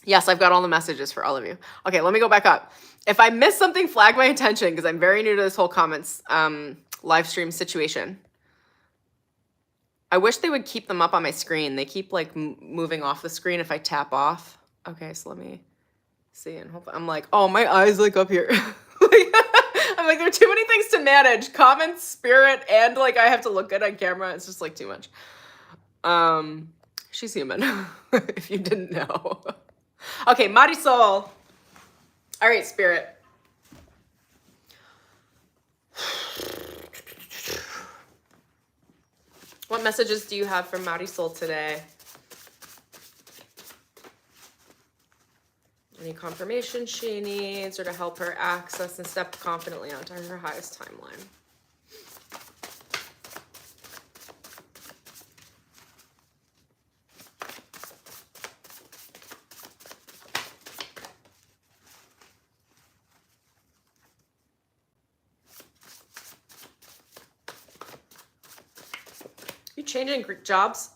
Yes, I've got all the messages for all of you. Okay, let me go back up. If I miss something, flag my attention because I'm very new to this whole comments live stream situation. I wish they would keep them up on my screen. They keep like moving off the screen if I tap off. Okay, so let me see and hope I'm like, oh, my eyes like up here. I'm like, there are too many things to manage. Comments, spirit, and like I have to look good on camera. It's just like too much. She's human, if you didn't know. Okay, Marisol. All right, Spirit. What messages do you have for Marisol today? Any confirmation she needs, or to help her access and step confidently onto her highest timeline? You changing jobs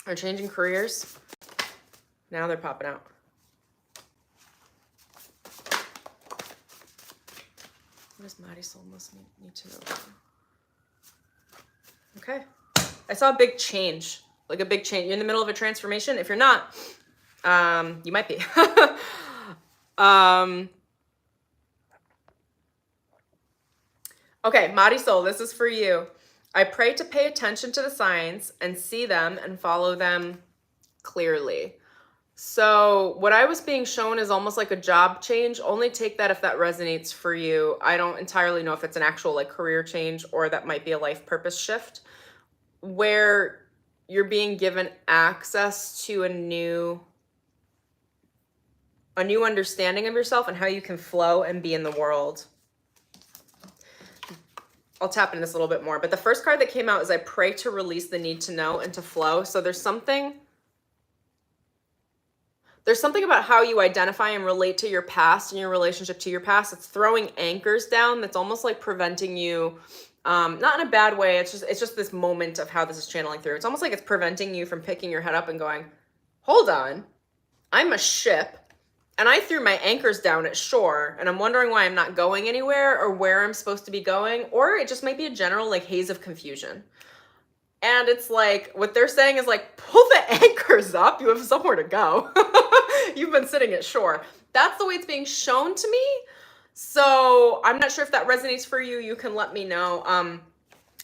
or changing careers? Now they're popping out. What does Marisol most need to know? Okay. I saw a big change, like a big change. You're in the middle of a transformation. If you're not, you might be. Okay, Marisol, this is for you. I pray to pay attention to the signs and see them and follow them clearly. So what I was being shown is almost like a job change. Only take that if that resonates for you. I don't entirely know if it's an actual like career change, or that might be a life purpose shift where you're being given access to a new understanding of yourself and how you can flow and be in the world. I'll tap into this a little bit more, but the first card that came out is I pray to release the need to know and to flow. So there's something about how you identify and relate to your past and your relationship to your past. It's throwing anchors down that's almost like preventing you, not in a bad way. It's just this moment of how this is channeling through. It's almost like it's preventing you from picking your head up and going, hold on, I'm a ship and I threw my anchors down at shore and I'm wondering why I'm not going anywhere or where I'm supposed to be going. Or it just might be a general like haze of confusion. And it's like, what they're saying is like, pull the anchors up. You have somewhere to go. You've been sitting at shore. That's the way it's being shown to me. So I'm not sure if that resonates for you. You can let me know.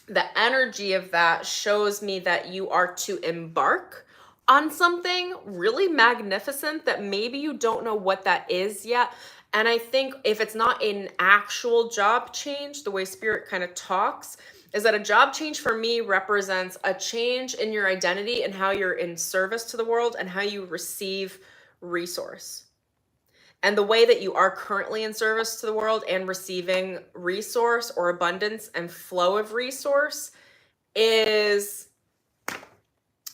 The energy of that shows me that you are to embark on something really magnificent that maybe you don't know what that is yet. And I think if it's not an actual job change, the way Spirit kind of talks, is that a job change for me represents a change in your identity and how you're in service to the world and how you receive resource. And the way that you are currently in service to the world and receiving resource or abundance and flow of resource is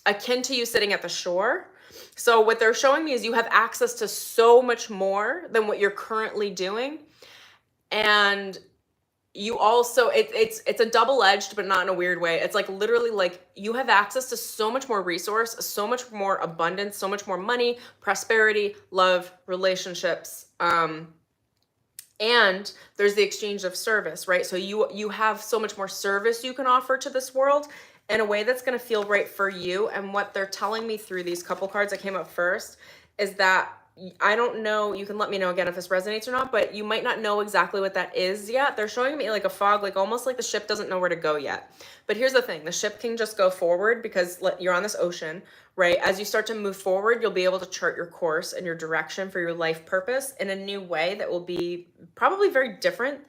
akin to you sitting at the shore. So what they're showing me is you have access to so much more than what you're currently doing. And you also, it's a double-edged, but not in a weird way. It's like literally like you have access to so much more resource, so much more abundance, so much more money, prosperity, love, relationships. And there's the exchange of service, right? So you have so much more service you can offer to this world in a way that's going to feel right for you. And what they're telling me through these couple cards that came up first is that I don't know, you can let me know again if this resonates or not, but you might not know exactly what that is yet. They're showing me like a fog, like almost like the ship doesn't know where to go yet. But here's the thing, the ship can just go forward because you're on this ocean, right? As you start to move forward, you'll be able to chart your course and your direction for your life purpose in a new way that will be probably very different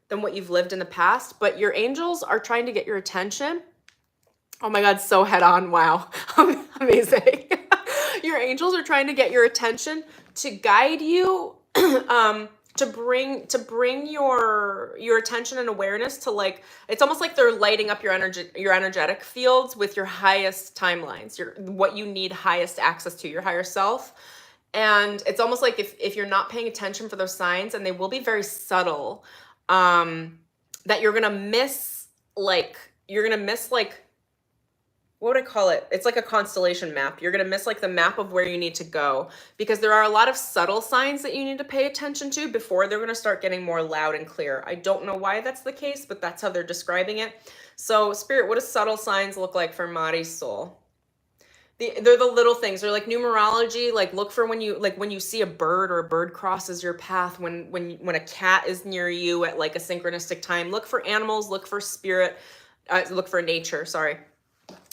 than what you've lived in the past. But your angels are trying to get your attention. Oh my God, so head on. Wow. Amazing. Your angels are trying to get your attention to guide you, to bring your attention and awareness to like, it's almost like they're lighting up your energetic fields with your highest timelines, what you need highest access to, your higher self. And it's almost like if you're not paying attention for those signs, and they will be very subtle, that you're going to miss like, what would I call it? It's like a constellation map. You're going to miss like the map of where you need to go, because there are a lot of subtle signs that you need to pay attention to before they're going to start getting more loud and clear. I don't know why that's the case, but that's how they're describing it. So Spirit, what does subtle signs look like for Marisol? They're the little things. They're like numerology. Like look for when you see a bird or a bird crosses your path, when a cat is near you at like a synchronistic time. Look for animals, look for spirit, look for nature, sorry.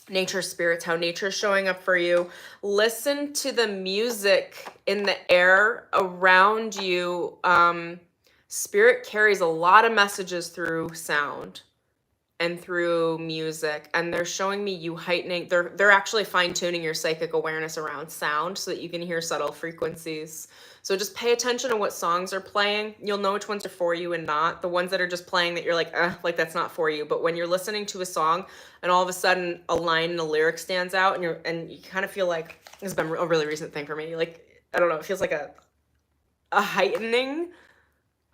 nature spirits, how nature's showing up for you. Listen to the music in the air around you. Spirit carries a lot of messages through sound and through music, and they're showing me you heightening, they're actually fine-tuning your psychic awareness around sound so that you can hear subtle frequencies. So just pay attention to what songs are playing. You'll know which ones are for you and not. The ones that are just playing that you're like that's not for you. But when you're listening to a song and all of a sudden a line in a lyric stands out, and you kind of feel like, this has been a really recent thing for me, like, I don't know, it feels like a heightening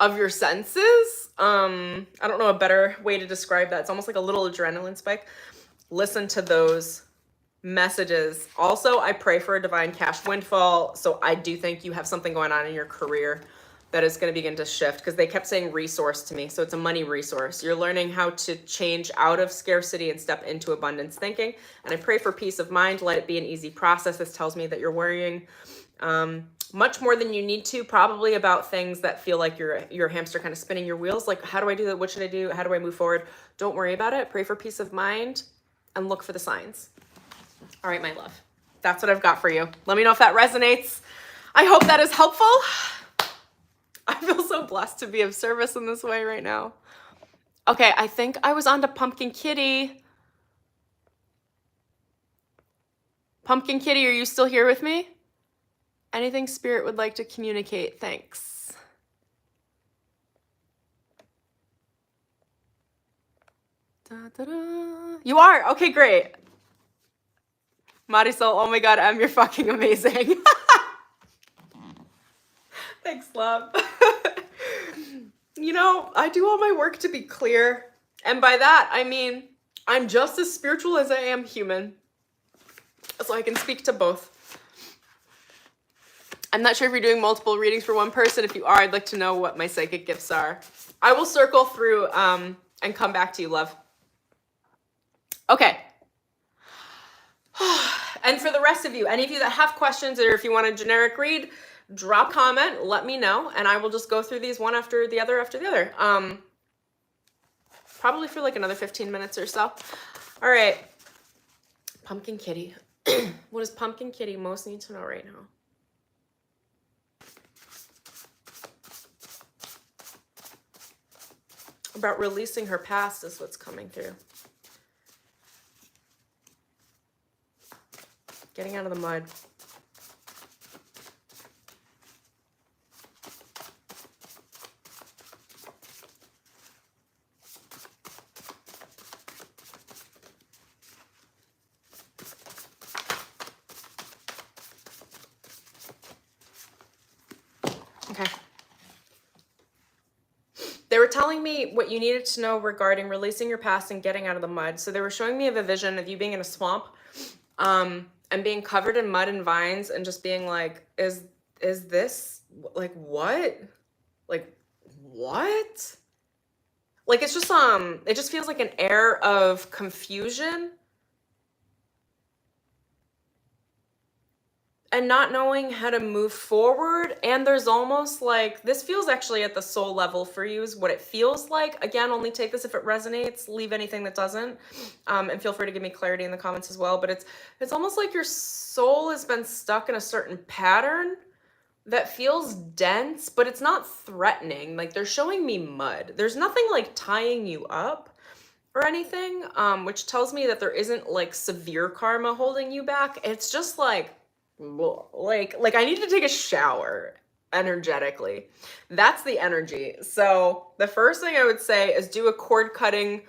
of your senses. I don't know a better way to describe that. It's almost like a little adrenaline spike. Listen to those messages. Also, I pray for a divine cash windfall. So I do think you have something going on in your career that is going to begin to shift, because they kept saying resource to me. So it's a money resource. You're learning how to change out of scarcity and step into abundance thinking. And I pray for peace of mind. Let it be an easy process. This tells me that you're worrying much more than you need to, probably about things that feel like your hamster kind of spinning your wheels. Like, how do I do that? What should I do? How do I move forward? Don't worry about it. Pray for peace of mind and look for the signs. All right, my love, that's what I've got for you. Let me know if that resonates. I hope that is helpful. I feel so blessed to be of service in this way right now. Okay, I think I was on to Pumpkin Kitty. Pumpkin Kitty, are you still here with me? Anything Spirit would like to communicate? Thanks. Da, da, da. You are? Okay, great. Marisol, oh my God, Em, you're fucking amazing. Thanks, love. You know, I do all my work to be clear. And by that, I mean, I'm just as spiritual as I am human. So I can speak to both. I'm not sure if you're doing multiple readings for one person. If you are, I'd like to know what my psychic gifts are. I will circle through and come back to you, love. Okay. And for the rest of you, any of you that have questions, or if you want a generic read, drop a comment, let me know, and I will just go through these one after the other after the other. Probably for like another 15 minutes or so. All right. Pumpkin Kitty. What does Pumpkin Kitty most need to know right now? About releasing her past is what's coming through. Getting out of the mud. Okay. They were telling me what you needed to know regarding releasing your past and getting out of the mud. So they were showing me a vision of you being in a swamp, and being covered in mud and vines, and just being like, is this, like, what? Like, what? Like, it's just, it just feels like an air of confusion and not knowing how to move forward. And there's almost like, this feels actually at the soul level for you is what it feels like. Again, only take this if it resonates, leave anything that doesn't. And feel free to give me clarity in the comments as well. But it's almost like your soul has been stuck in a certain pattern that feels dense, but it's not threatening. Like, they're showing me mud. There's nothing like tying you up or anything, which tells me that there isn't like severe karma holding you back. It's just like I need to take a shower energetically. That's the energy. So the first thing I would say is do a cord cutting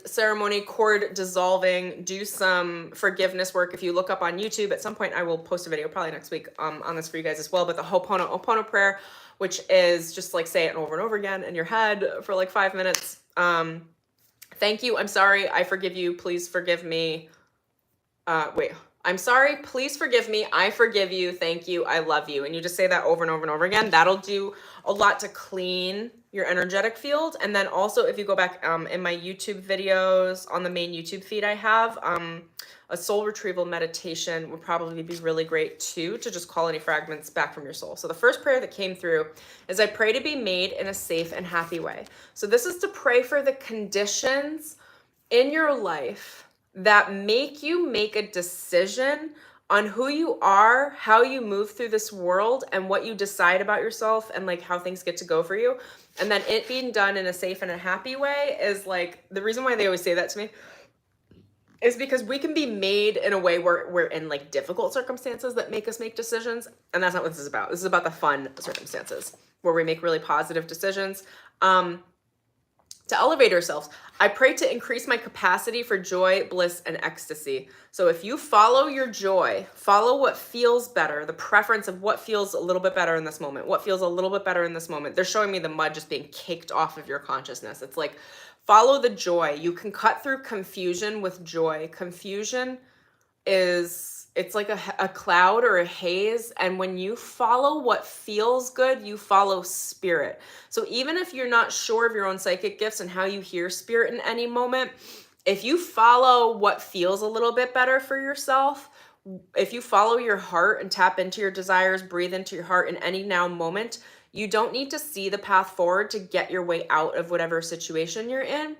ceremony, cord dissolving, do some forgiveness work. If you look up on YouTube, at some point I will post a video probably next week on this for you guys as well. But the Ho'oponopono prayer, which is just like say it over and over again in your head for like 5 minutes. Thank you. I'm sorry. I forgive you. Please forgive me. I'm sorry, please forgive me, I forgive you, thank you, I love you. And you just say that over and over and over again. That'll do a lot to clean your energetic field. And then also, if you go back in my YouTube videos, on the main YouTube feed I have, a soul retrieval meditation would probably be really great too, to just call any fragments back from your soul. So the first prayer that came through is I pray to be made in a safe and happy way. So this is to pray for the conditions in your life that make you make a decision on who you are, how you move through this world, and what you decide about yourself, and like how things get to go for you. And then it being done in a safe and a happy way is like, the reason why they always say that to me is because we can be made in a way where we're in like difficult circumstances that make us make decisions. And that's not what this is about. This is about the fun circumstances where we make really positive decisions. To elevate ourselves, I pray to increase my capacity for joy, bliss, and ecstasy. So if you follow your joy, follow what feels better, the preference of what feels a little bit better in this moment, what feels a little bit better in this moment. They're showing me the mud just being caked off of your consciousness. It's like, follow the joy. You can cut through confusion with joy. Confusion it's like a cloud or a haze, and when you follow what feels good, you follow spirit. So even if you're not sure of your own psychic gifts and how you hear spirit in any moment, if you follow what feels a little bit better for yourself, if you follow your heart and tap into your desires, breathe into your heart in any now moment, you don't need to see the path forward to get your way out of whatever situation you're in.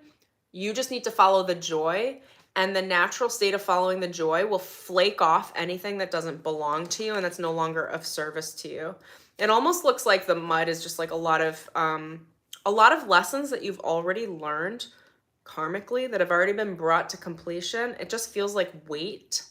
You just need to follow the joy, and the natural state of following the joy will flake off anything that doesn't belong to you and that's no longer of service to you. It almost looks like the mud is just like a lot of lessons that you've already learned karmically that have already been brought to completion. It just feels like weight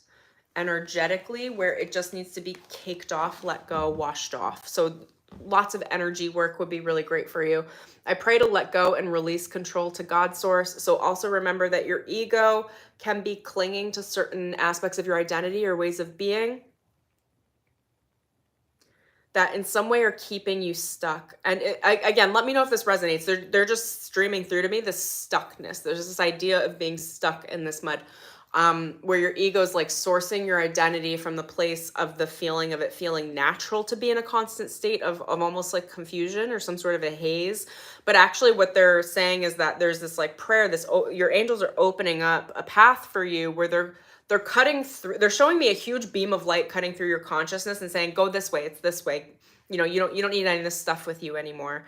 energetically, where it just needs to be caked off, let go, washed off. So lots of energy work would be really great for you. I pray to let go and release control to God source. So also remember that your ego can be clinging to certain aspects of your identity or ways of being that in some way are keeping you stuck. And again, let me know if this resonates. They're just streaming through to me, this stuckness. There's this idea of being stuck in this mud. Where your ego is like sourcing your identity from the place of the feeling of it feeling natural to be in a constant state of almost like confusion or some sort of a haze. But actually what they're saying is that there's this like prayer, your angels are opening up a path for you where they're cutting through, they're showing me a huge beam of light cutting through your consciousness and saying, go this way, it's this way. You don't need any of this stuff with you anymore.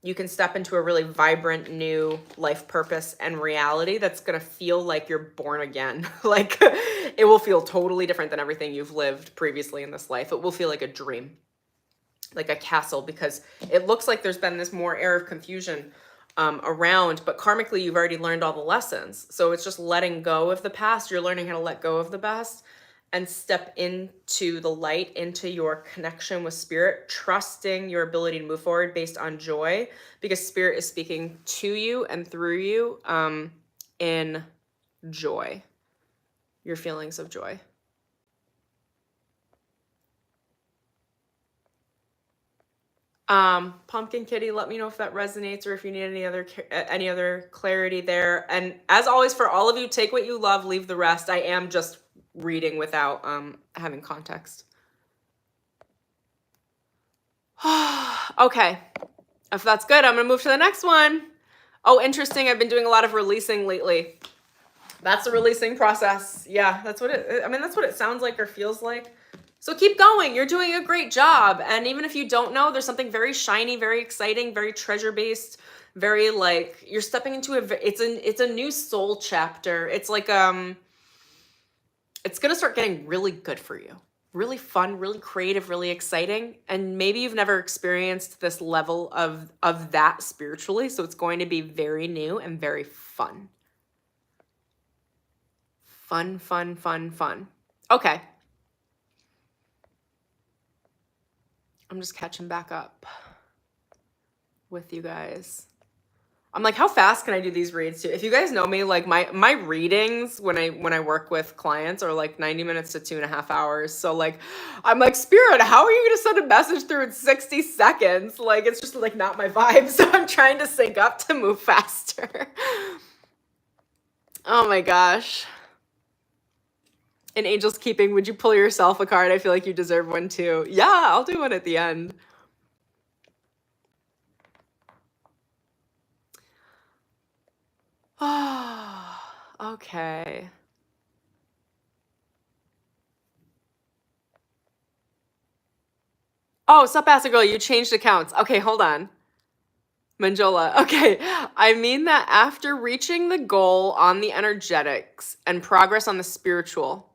You can step into a really vibrant new life purpose and reality that's going to feel like you're born again. Like it will feel totally different than everything you've lived previously in this life. It will feel like a dream, like a castle, because it looks like there's been this more air of confusion around, but karmically you've already learned all the lessons. So it's just letting go of the past. You're learning how to let go of the past and step into the light, into your connection with spirit, trusting your ability to move forward based on joy, because spirit is speaking to you and through you in joy, your feelings of joy. Pumpkin Kitty, let me know if that resonates or if you need any other clarity there. And as always, for all of you, take what you love, leave the rest. I am just reading without having context. Okay, if that's good, I'm gonna move to the next one. Oh, interesting. I've been doing a lot of releasing lately. That's the releasing process. Yeah, that's what it sounds like or feels like. So keep going. You're doing a great job. And even if you don't know, there's something very shiny, very exciting, very treasure-based, very like you're stepping into it's a new soul chapter. It's like it's going to start getting really good for you. Really fun, really creative, really exciting. And maybe you've never experienced this level of that spiritually. So it's going to be very new and very fun. Fun, fun, fun, fun. Okay. I'm just catching back up with you guys. I'm like, how fast can I do these reads too? If you guys know me, like my readings when I work with clients are like 90 minutes to 2.5 hours. So like, I'm like, Spirit, how are you going to send a message through in 60 seconds? Like, it's just like not my vibe. So I'm trying to sync up to move faster. Oh my gosh. In Angel's Keeping, would you pull yourself a card? I feel like you deserve one too. Yeah, I'll do one at the end. Oh, okay. Oh, sup, Acid Girl, you changed accounts. Okay, hold on. Manjola. Okay. I mean that after reaching the goal on the energetics and progress on the spiritual.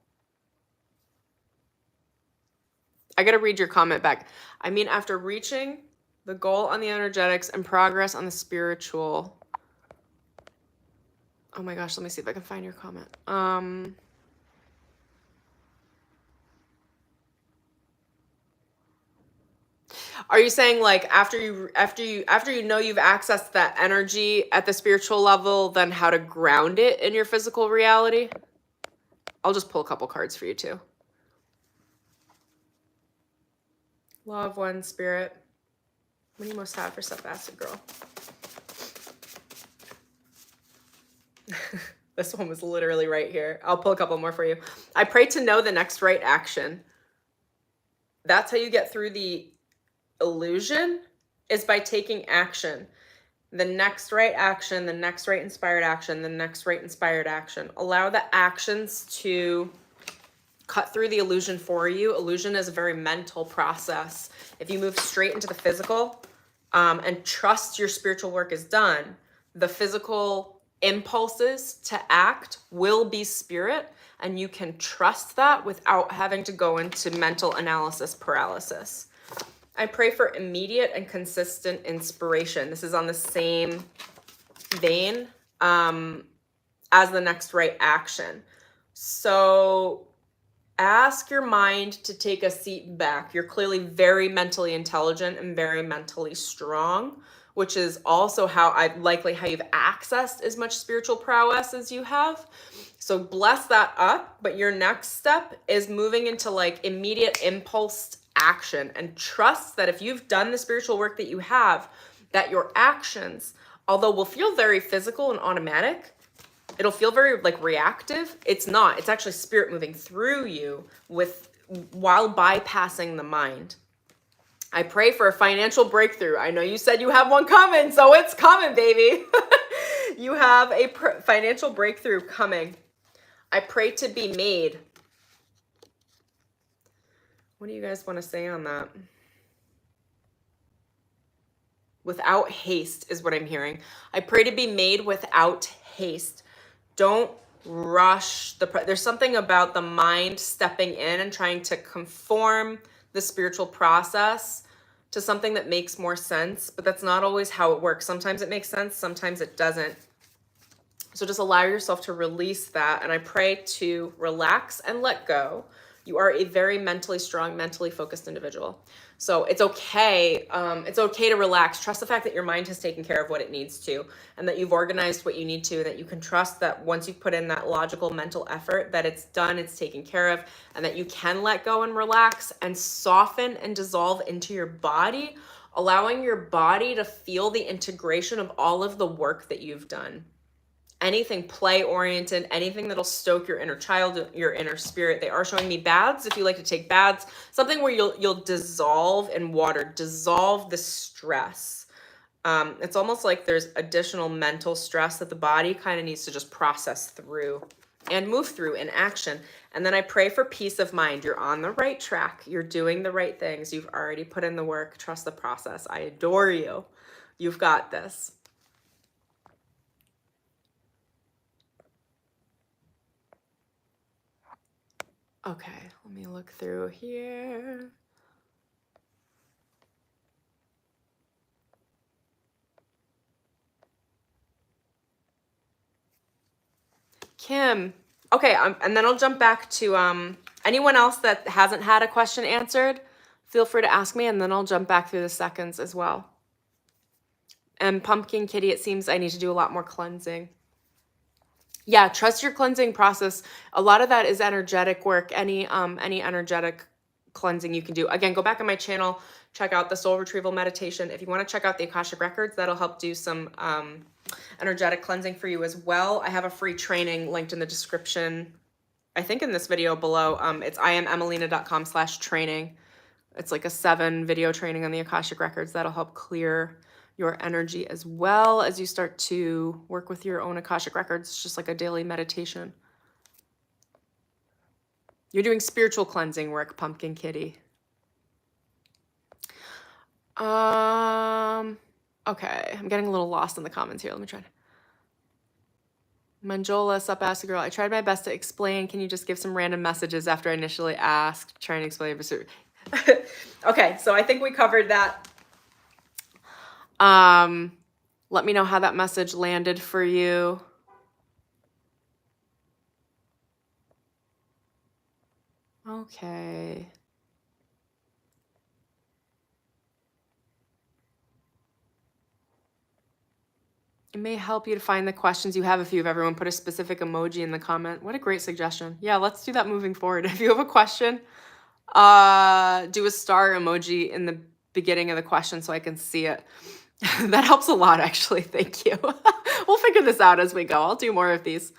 I got to read your comment back. I mean, after reaching the goal on the energetics and progress on the spiritual. Oh my gosh, let me see if I can find your comment. Are you saying like after you know you've accessed that energy at the spiritual level, then how to ground it in your physical reality? I'll just pull a couple cards for you too. Love, one, spirit. What do you most have for Step Acid Girl? This one was literally right here. I'll pull a couple more for you. I pray to know the next right action. That's how you get through the illusion, is by taking action. The next right action, the next right inspired action, the next right inspired action. Allow the actions to cut through the illusion for you. Illusion is a very mental process. If you move straight into the physical and trust your spiritual work is done, the physical impulses to act will be spirit, and you can trust that without having to go into mental analysis paralysis. I pray for immediate and consistent inspiration. This is on the same vein as the next right action. So ask your mind to take a seat back. You're clearly very mentally intelligent and very mentally strong, which is also how you've accessed as much spiritual prowess as you have. So bless that up. But your next step is moving into like immediate impulse action, and trust that if you've done the spiritual work that you have, that your actions, although will feel very physical and automatic, it'll feel very like reactive. It's not. It's actually spirit moving through you while bypassing the mind. I pray for a financial breakthrough. I know you said you have one coming, so it's coming, baby. You have a financial breakthrough coming. I pray to be made. What do you guys want to say on that? Without haste is what I'm hearing. I pray to be made without haste. Don't rush there's something about the mind stepping in and trying to conform the spiritual process to something that makes more sense, but that's not always how it works. Sometimes it makes sense, sometimes it doesn't. So just allow yourself to release that, and I pray to relax and let go. You are a very mentally strong, mentally focused individual. So it's okay. It's okay to relax. Trust the fact that your mind has taken care of what it needs to, and that you've organized what you need to, that you can trust that once you've put in that logical mental effort, that it's done, it's taken care of, and that you can let go and relax and soften and dissolve into your body, allowing your body to feel the integration of all of the work that you've done. Anything play-oriented, anything that'll stoke your inner child, your inner spirit. They are showing me baths, if you like to take baths, something where you'll dissolve in water, dissolve the stress. It's almost like there's additional mental stress that the body kind of needs to just process through and move through in action. And then I pray for peace of mind. You're on the right track. You're doing the right things. You've already put in the work. Trust the process. I adore you. You've got this. Okay, let me look through here. Kim. Okay, and then I'll jump back to anyone else that hasn't had a question answered. Feel free to ask me, and then I'll jump back through the seconds as well. And Pumpkin Kitty, it seems I need to do a lot more cleansing. Yeah, trust your cleansing process. A lot of that is energetic work. Any energetic cleansing you can do. Again, go back on my channel, check out the soul retrieval meditation. If you want to check out the Akashic Records, that'll help do some energetic cleansing for you as well. I have a free training linked in the description, I think in this video below. It's iamemelina.com/training. It's like a 7-video training on the Akashic Records that'll help clear your energy as well as you start to work with your own Akashic Records. It's just like a daily meditation. You're doing spiritual cleansing work, Pumpkin Kitty. Okay, I'm getting a little lost in the comments here. Let me try. Manjola, sup, ask the girl. I tried my best to explain. Can you just give some random messages after I initially asked? Trying to explain. Okay, so I think we covered that. Let me know how that message landed for you. Okay. It may help you to find the questions you have if you've everyone put a specific emoji in the comment. What a great suggestion. Yeah, let's do that moving forward. If you have a question, do a star emoji in the beginning of the question so I can see it. That helps a lot, actually. Thank you. We'll figure this out as we go. I'll do more of these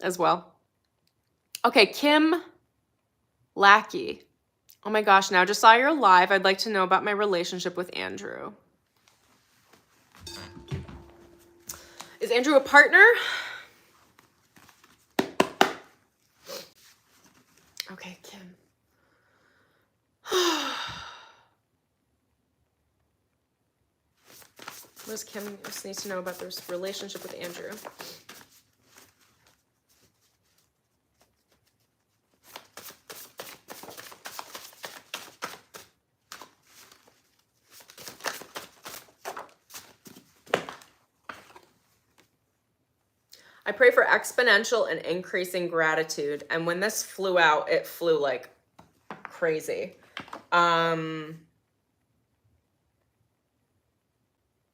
as well. Okay, Kim Lackey. Oh my gosh, now just saw your live. I'd like to know about my relationship with Andrew. Is Andrew a partner? Okay, Kim. What does Kim just need to know about this relationship with Andrew? I pray for exponential and increasing gratitude. And when this flew out, it flew like crazy.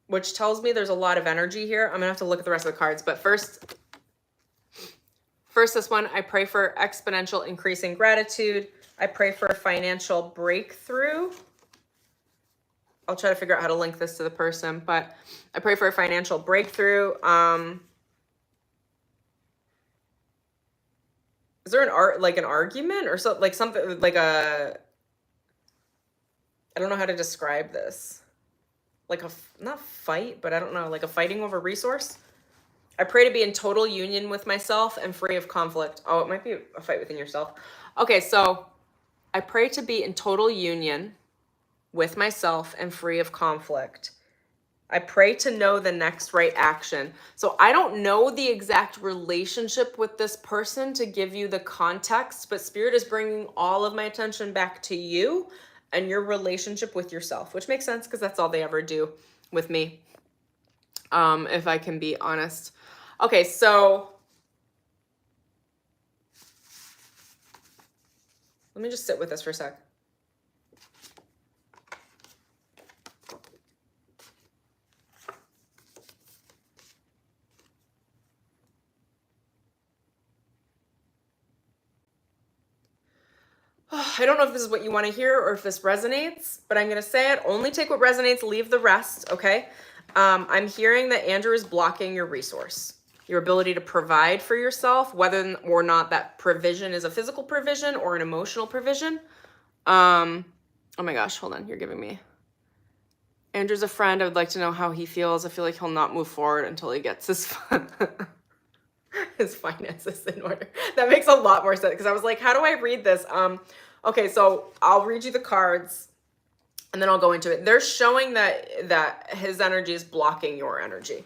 Which tells me there's a lot of energy here. I'm gonna have to look at the rest of the cards, but first this one, I pray for exponential increasing gratitude. I pray for a financial breakthrough. I'll try to figure out how to link this to the person, but I pray for a financial breakthrough. Is there an argument or something, like something like I don't know how to describe this. Like not fight, but I don't know, like a fighting over resource. I pray to be in total union with myself and free of conflict. Oh, it might be a fight within yourself. Okay, so I pray to be in total union with myself and free of conflict. I pray to know the next right action. So I don't know the exact relationship with this person to give you the context, but Spirit is bringing all of my attention back to you and your relationship with yourself, which makes sense because that's all they ever do with me, if I can be honest. Okay, so let me just sit with this for a sec. I don't know if this is what you want to hear or if this resonates, but I'm going to say it. Only take what resonates, leave the rest, okay? I'm hearing that Andrew is blocking your resource, your ability to provide for yourself, whether or not that provision is a physical provision or an emotional provision. Oh my gosh, hold on. You're giving me. Andrew's a friend. I would like to know how he feels. I feel like he'll not move forward until he gets his finances in order. That makes a lot more sense because I was like, how do I read this? Okay, so I'll read you the cards and then I'll go into it. They're showing that his energy is blocking your energy.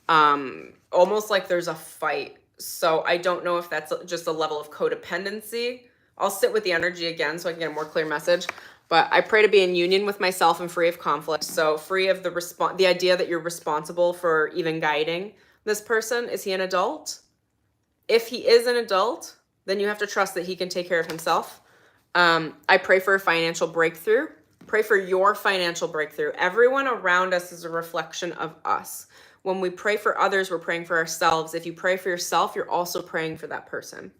Almost like there's a fight. So I don't know if that's just a level of codependency. I'll sit with the energy again so I can get a more clear message. But I pray to be in union with myself and free of conflict. So free of the idea that you're responsible for even guiding this person. Is he an adult? If he is an adult, then you have to trust that he can take care of himself. I pray for a financial breakthrough. Pray for your financial breakthrough. Everyone around us is a reflection of us. When we pray for others, we're praying for ourselves. If you pray for yourself, you're also praying for that person.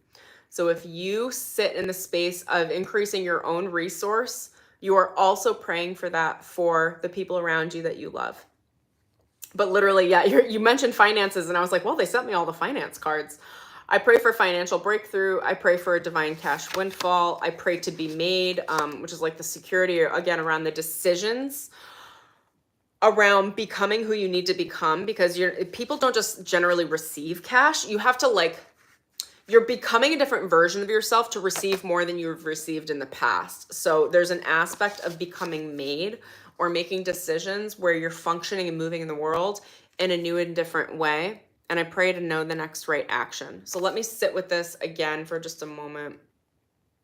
So if you sit in the space of increasing your own resource, you are also praying for that for the people around you that you love. But literally, yeah, you mentioned finances, and I was like, well, they sent me all the finance cards. I pray for financial breakthrough. I pray for a divine cash windfall. I pray to be made, which is like the security, again, around the decisions around becoming who you need to become, because people don't just generally receive cash. You have to you're becoming a different version of yourself to receive more than you've received in the past. So there's an aspect of becoming made or making decisions where you're functioning and moving in the world in a new and different way. And I pray to know the next right action. So let me sit with this again for just a moment,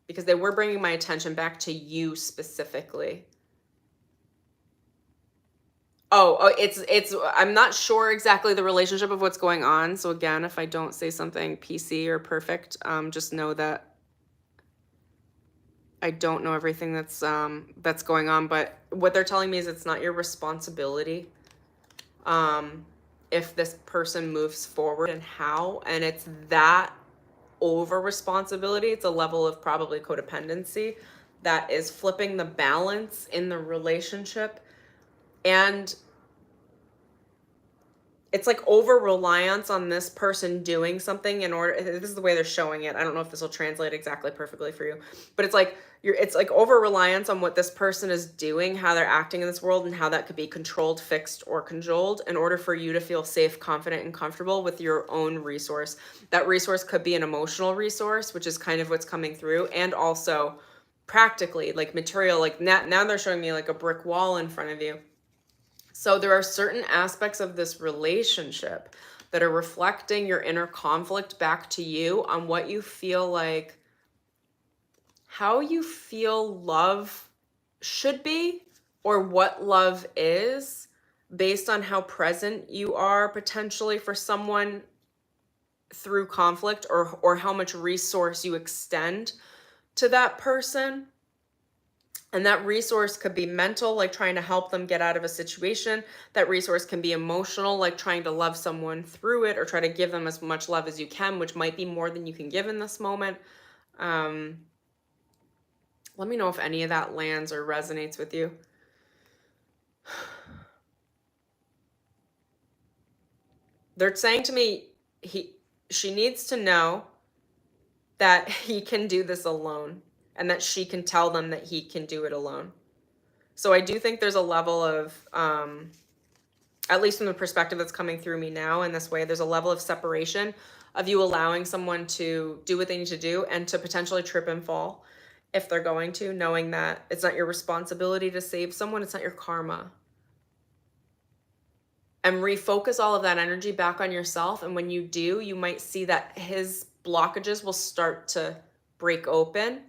because they were bringing my attention back to you specifically. It's I'm not sure exactly the relationship of what's going on. So again, if I don't say something PC or perfect, just know that I don't know everything that's going on. But what they're telling me is it's not your responsibility if this person moves forward and how, and it's that over responsibility. It's a level of probably codependency that is flipping the balance in the relationship. And it's like over reliance on this person doing something in order. This is the way they're showing it. I don't know if this will translate exactly perfectly for you, but it's like it's like over reliance on what this person is doing, how they're acting in this world, and how that could be controlled, fixed, or cajoled in order for you to feel safe, confident, and comfortable with your own resource. That resource could be an emotional resource, which is kind of what's coming through, and also practically like material. Like now they're showing me like a brick wall in front of you. So there are certain aspects of this relationship that are reflecting your inner conflict back to you on what you feel like, how you feel love should be, or what love is, based on how present you are potentially for someone through conflict, or how much resource you extend to that person. And that resource could be mental, like trying to help them get out of a situation. That resource can be emotional, like trying to love someone through it, or try to give them as much love as you can, which might be more than you can give in this moment. Let me know if any of that lands or resonates with you. They're saying to me, she needs to know that he can do this alone, and that she can tell them that he can do it alone. So I do think there's a level of, at least from the perspective that's coming through me now in this way, there's a level of separation of you allowing someone to do what they need to do and to potentially trip and fall if they're going to, knowing that it's not your responsibility to save someone, it's not your karma. And refocus all of that energy back on yourself. And when you do, you might see that his blockages will start to break open,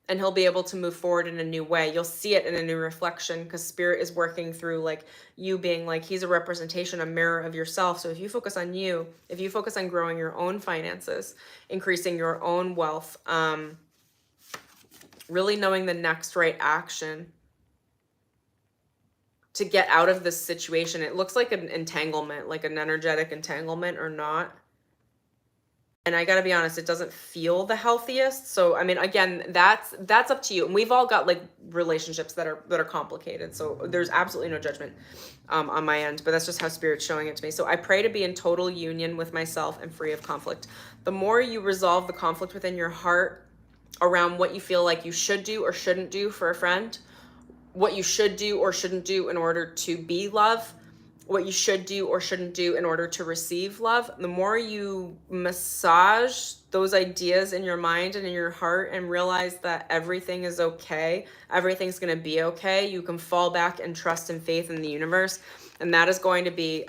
and he'll be able to move forward in a new way. You'll see it in a new reflection, because spirit is working through like you being like, he's a representation, a mirror of yourself. So if you focus on you, if you focus on growing your own finances, increasing your own wealth, really knowing the next right action to get out of this situation. It looks like an entanglement, like an energetic entanglement or not. And I gotta be honest, it doesn't feel the healthiest. So, I mean, again, that's up to you. And we've all got like relationships that are complicated. So there's absolutely no judgment on my end, but that's just how spirit's showing it to me. So I pray to be in total union with myself and free of conflict. The more you resolve the conflict within your heart around what you feel like you should do or shouldn't do for a friend, what you should do or shouldn't do in order to be love, what you should do or shouldn't do in order to receive love, the more you massage those ideas in your mind and in your heart and realize that everything is okay, everything's going to be okay, you can fall back and trust and faith in the universe. And that is going to be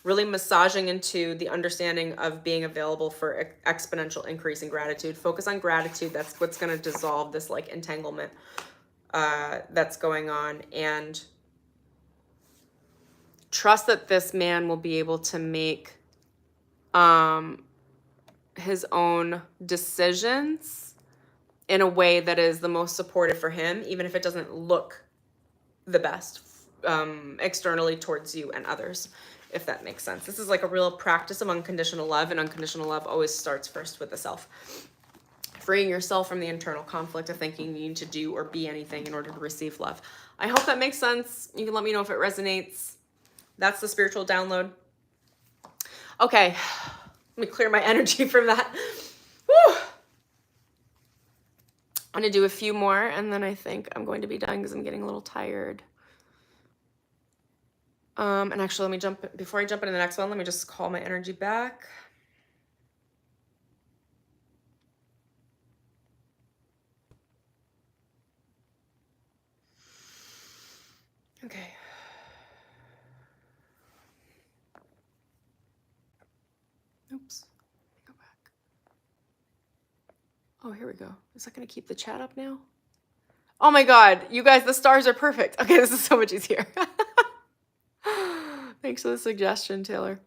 really massaging into the understanding of being available for exponential increase in gratitude. Focus on gratitude. That's what's going to dissolve this like entanglement that's going on. And trust that this man will be able to make his own decisions in a way that is the most supportive for him, even if it doesn't look the best externally towards you and others, if that makes sense. This is like a real practice of unconditional love, and unconditional love always starts first with the self. Freeing yourself from the internal conflict of thinking you need to do or be anything in order to receive love. I hope that makes sense. You can let me know if it resonates. That's the spiritual download. Okay, let me clear my energy from that. Whew. I'm going to do a few more, and then I think I'm going to be done because I'm getting a little tired. And actually, before I jump into the next one, let me just call my energy back. Okay. Oops. Go back. Oh, here we go. Is that going to keep the chat up now? Oh my God, you guys, the stars are perfect. Okay, this is so much easier. Thanks for the suggestion, Taylor.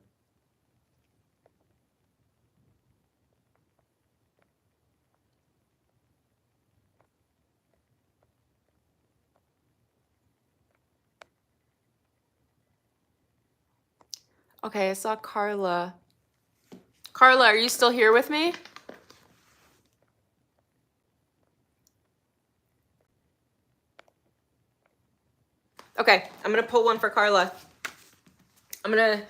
Okay, I saw Carla. Carla, are you still here with me? Okay, I'm gonna pull one for Carla. I'm gonna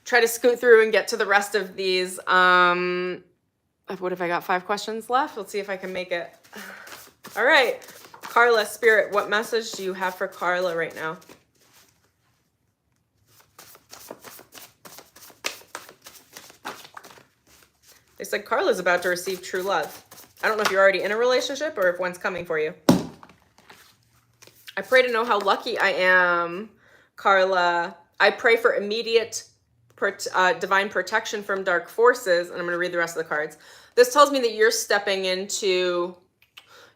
try to scoot through and get to the rest of these. What if I got 5 questions left? Let's see if I can make it. All right, Carla, Spirit, what message do you have for Carla right now? They said Carla's about to receive true love. I don't know if you're already in a relationship or if one's coming for you. I pray to know how lucky I am, Carla. I pray for immediate divine protection from dark forces. And I'm going to read the rest of the cards. This tells me that you're stepping into,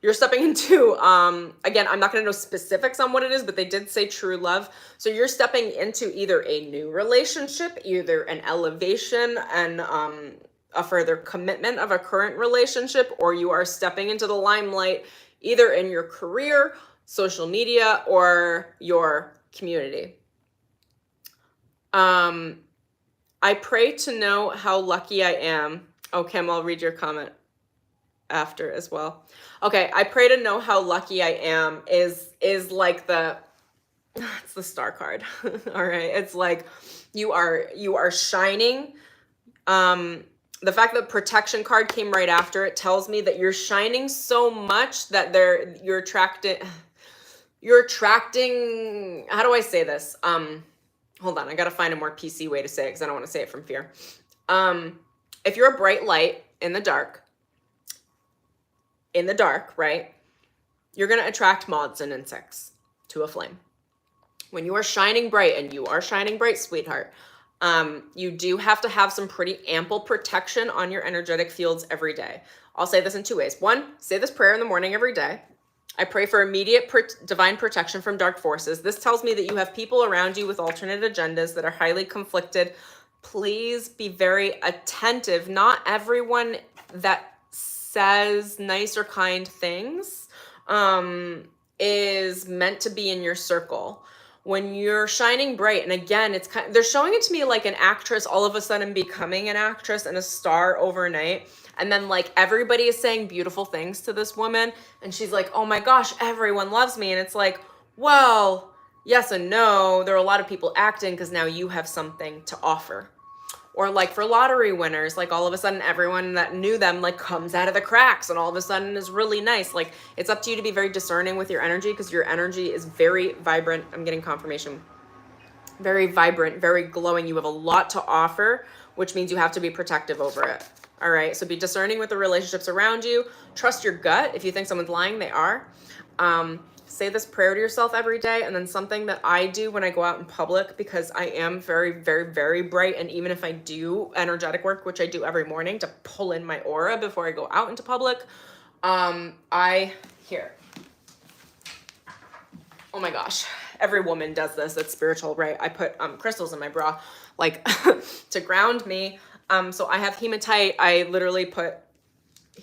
again, I'm not going to know specifics on what it is, but they did say true love. So you're stepping into either a new relationship, either an elevation and a further commitment of a current relationship, or you are stepping into the limelight either in your career, social media, or your community. I pray to know how lucky I am. Oh, Kim, I'll read your comment after as well. Okay, I pray to know how lucky I am is like it's the star card. All right, it's like you are shining. The fact that protection card came right after it tells me that you're shining so much that you're attracting, how do I say this? Hold on, I got to find a more PC way to say it because I don't want to say it from fear. If you're a bright light in the dark, right? You're going to attract moths and insects to a flame. When you are shining bright, and you are shining bright, sweetheart, you do have to have some pretty ample protection on your energetic fields every day. I'll say this in 2 ways. 1, say this prayer in the morning every day. I pray for immediate divine protection from dark forces. This tells me that you have people around you with alternate agendas that are highly conflicted. Please be very attentive. Not everyone that says nice or kind things is meant to be in your circle. When you're shining bright, and again, it's they're showing it to me like an actress all of a sudden becoming an actress and a star overnight. And then like everybody is saying beautiful things to this woman. And she's like, oh my gosh, everyone loves me. And it's like, well, yes and no. There are a lot of people acting because now you have something to offer. Or like for lottery winners, like all of a sudden everyone that knew them like comes out of the cracks and all of a sudden is really nice. Like it's up to you to be very discerning with your energy because your energy is very vibrant. I'm getting confirmation. Very vibrant, very glowing. You have a lot to offer, which means you have to be protective over it. All right, so be discerning with the relationships around you. Trust your gut. If you think someone's lying, they are. Say this prayer to yourself every day. And then something that I do when I go out in public, because I am very, very, very bright. And even if I do energetic work, which I do every morning to pull in my aura before I go out into public, oh my gosh, every woman does this. It's spiritual, right? I put crystals in my bra, like to ground me. So I have hematite. I literally put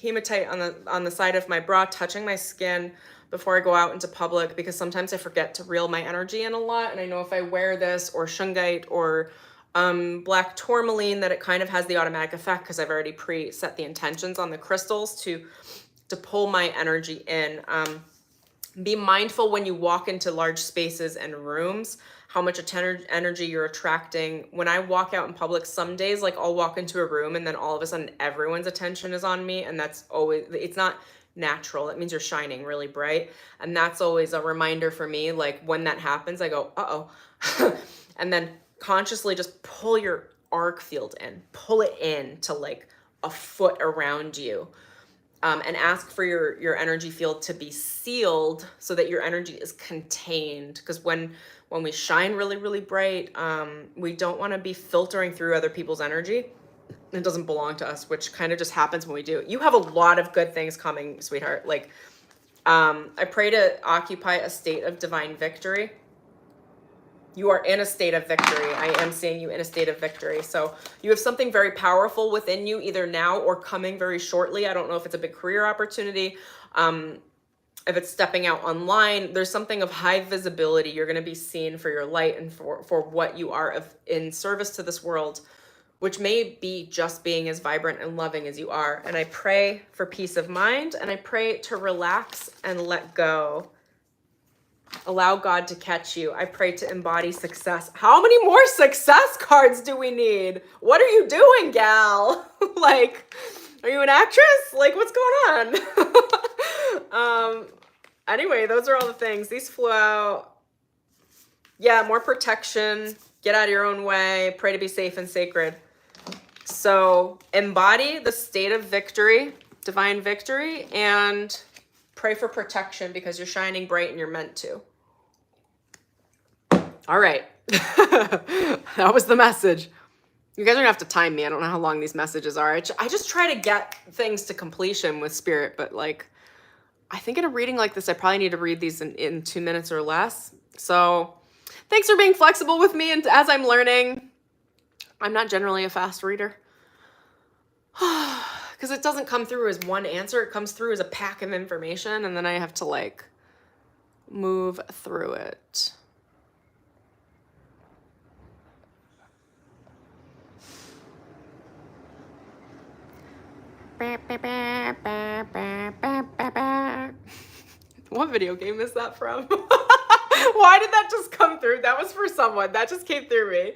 hematite on the side of my bra, touching my skin before I go out into public, because sometimes I forget to reel my energy in a lot. And I know if I wear this or shungite or black tourmaline, that it kind of has the automatic effect because I've already pre-set the intentions on the crystals to pull my energy in. Be mindful when you walk into large spaces and rooms, how much energy you're attracting. When I walk out in public, some days, like I'll walk into a room and then all of a sudden everyone's attention is on me. And that's always, it's not natural. It means you're shining really bright. And that's always a reminder for me. Like when that happens, I go, uh-oh. And then consciously just pull your arc field in, pull it in to like a foot around you. And ask for your energy field to be sealed so that your energy is contained. Because when when we shine really, really bright, we don't want to be filtering through other people's energy. It doesn't belong to us, which kind of just happens when we do. You have a lot of good things coming, sweetheart. Like, I pray to occupy a state of divine victory. You are in a state of victory. I am seeing you in a state of victory. So you have something very powerful within you, either now or coming very shortly. I don't know if it's a big career opportunity. If it's stepping out online, there's something of high visibility. You're going to be seen for your light and for what you are in service to this world, which may be just being as vibrant and loving as you are. And I pray for peace of mind, and I pray to relax and let go. Allow God to catch you. I pray to embody success. How many more success cards do we need? What are you doing, gal? Like, are you an actress? Like, what's going on? Anyway, those are all the things. These flew out. Yeah, more protection. Get out of your own way. Pray to be safe and sacred. So embody the state of victory, divine victory, and pray for protection because you're shining bright and you're meant to. All right. That was the message. You guys are gonna have to time me. I don't know how long these messages are. I just try to get things to completion with spirit, but like, I think in a reading like this, I probably need to read these in 2 minutes or less. So thanks for being flexible with me. And as I'm learning, I'm not generally a fast reader because it doesn't come through as one answer. It comes through as a pack of information, and then I have to like move through it. What video game is that from? Why did that just come through? That was for someone. That just came through me.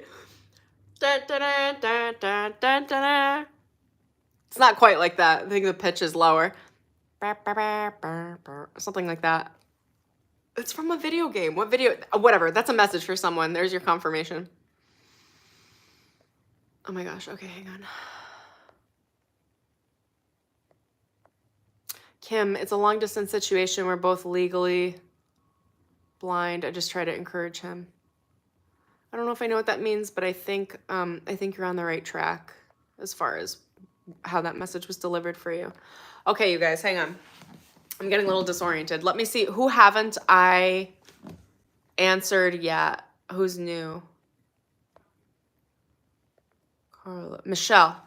It's not quite like that. I think the pitch is lower. Something like that. It's from a video game. What video? Whatever. That's a message for someone. There's your confirmation. Oh my gosh. Okay, hang on. Kim, it's a long distance situation. We're both legally blind. I just try to encourage him. I don't know if I know what that means, but I think you're on the right track as far as how that message was delivered for you. Okay, you guys, hang on. I'm getting a little disoriented. Let me see. Who haven't I answered yet? Who's new? Carla. Michelle.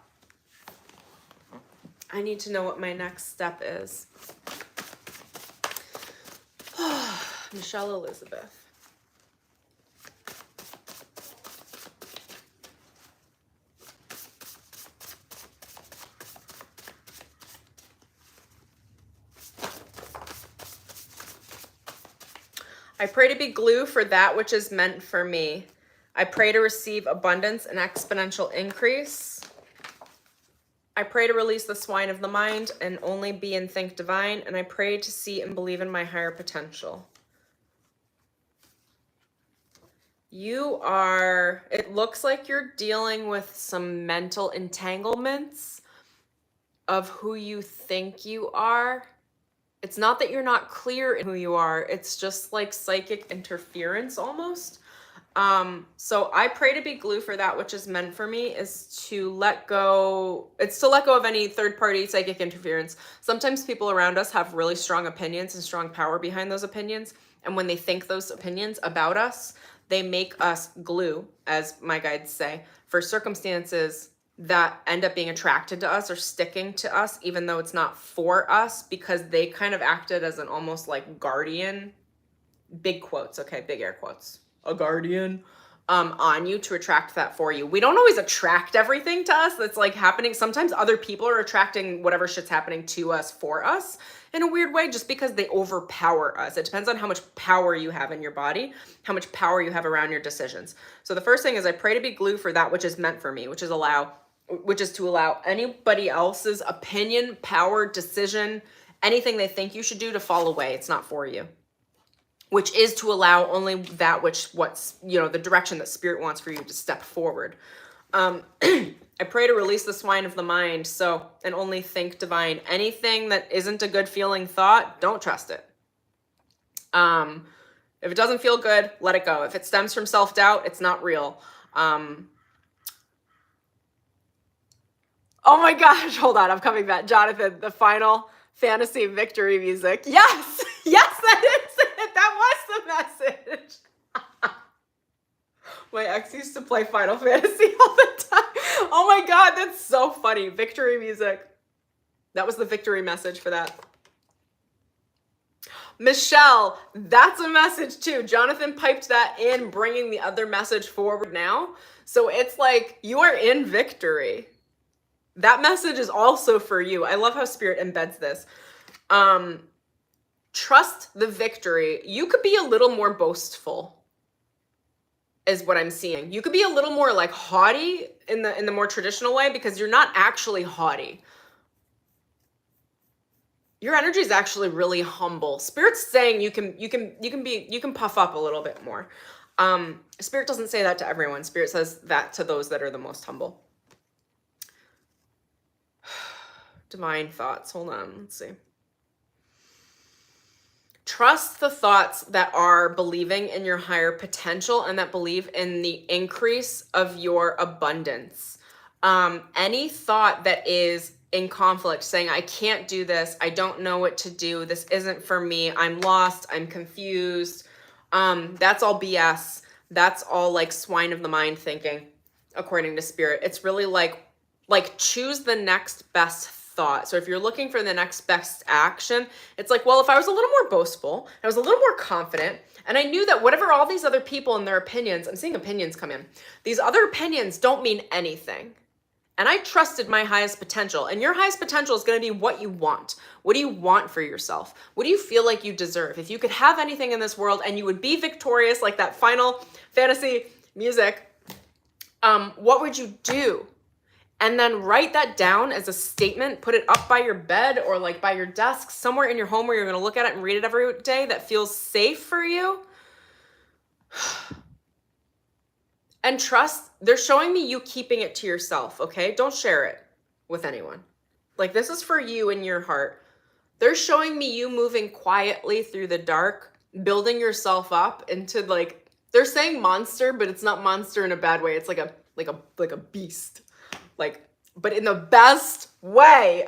I need to know what my next step is. Michelle Elizabeth. I pray to be glue for that which is meant for me. I pray to receive abundance and exponential increase. I pray to release the swine of the mind and only be and think divine. And I pray to see and believe in my higher potential. It looks like you're dealing with some mental entanglements of who you think you are. It's not that you're not clear in who you are. It's just like psychic interference almost. So I pray to be glue for that which is meant for me is to let go. It's to let go of any third party psychic interference. Sometimes people around us have really strong opinions and strong power behind those opinions. And when they think those opinions about us, they make us glue, as my guides say, for circumstances that end up being attracted to us or sticking to us, even though it's not for us, because they kind of acted as an almost like guardian, big quotes, okay, big air quotes, a guardian on you to attract that for you. We don't always attract everything to us that's like happening. Sometimes other people are attracting whatever shit's happening to us for us in a weird way, just because they overpower us. It depends on how much power you have in your body, how much power you have around your decisions. So the first thing is I pray to be glue for that which is meant for me, which is to allow anybody else's opinion, power, decision, anything they think you should do to fall away. It's not for you. Which is to allow only that the direction that spirit wants for you to step forward. I pray to release the swine of the mind, and only think divine. Anything that isn't a good feeling thought, don't trust it. If it doesn't feel good, let it go. If it stems from self-doubt, it's not real. Oh my gosh, hold on, I'm coming back. Jonathan, the Final Fantasy victory music. Yes, yes, that is it. That was the message. My ex used to play Final Fantasy all the time. Oh my God, that's so funny. Victory music. That was the victory message for that. Michelle, that's a message too. Jonathan piped that in, bringing the other message forward now. So it's like you are in victory. That message is also for you. I love how Spirit embeds this. Trust the victory. You could be a little more boastful, is what I'm seeing. You could be a little more like haughty in the more traditional way, because you're not actually haughty. Your energy is actually really humble. Spirit's saying you can puff up a little bit more. Spirit doesn't say that to everyone. Spirit says that to those that are the most humble. Divine thoughts. Hold on. Let's see. Trust the thoughts that are believing in your higher potential and that believe in the increase of your abundance. Any thought that is in conflict, saying, I can't do this, I don't know what to do, this isn't for me, I'm lost, I'm confused, that's all BS. That's all like swine of the mind thinking, according to Spirit. It's really like choose the next best thought. So if you're looking for the next best action, it's like, well, if I was a little more boastful, I was a little more confident, and I knew that whatever all these other people and their opinions, I'm seeing opinions come in, these other opinions don't mean anything. And I trusted my highest potential. And your highest potential is going to be what you want. What do you want for yourself? What do you feel like you deserve? If you could have anything in this world and you would be victorious, like that Final Fantasy music, what would you do? And then write that down as a statement, put it up by your bed or like by your desk, somewhere in your home where you're going to look at it and read it every day that feels safe for you. And trust, they're showing me you keeping it to yourself, okay? Don't share it with anyone. Like, this is for you in your heart. They're showing me you moving quietly through the dark, building yourself up into like, they're saying monster, but it's not monster in a bad way. It's like a beast. Like, but in the best way.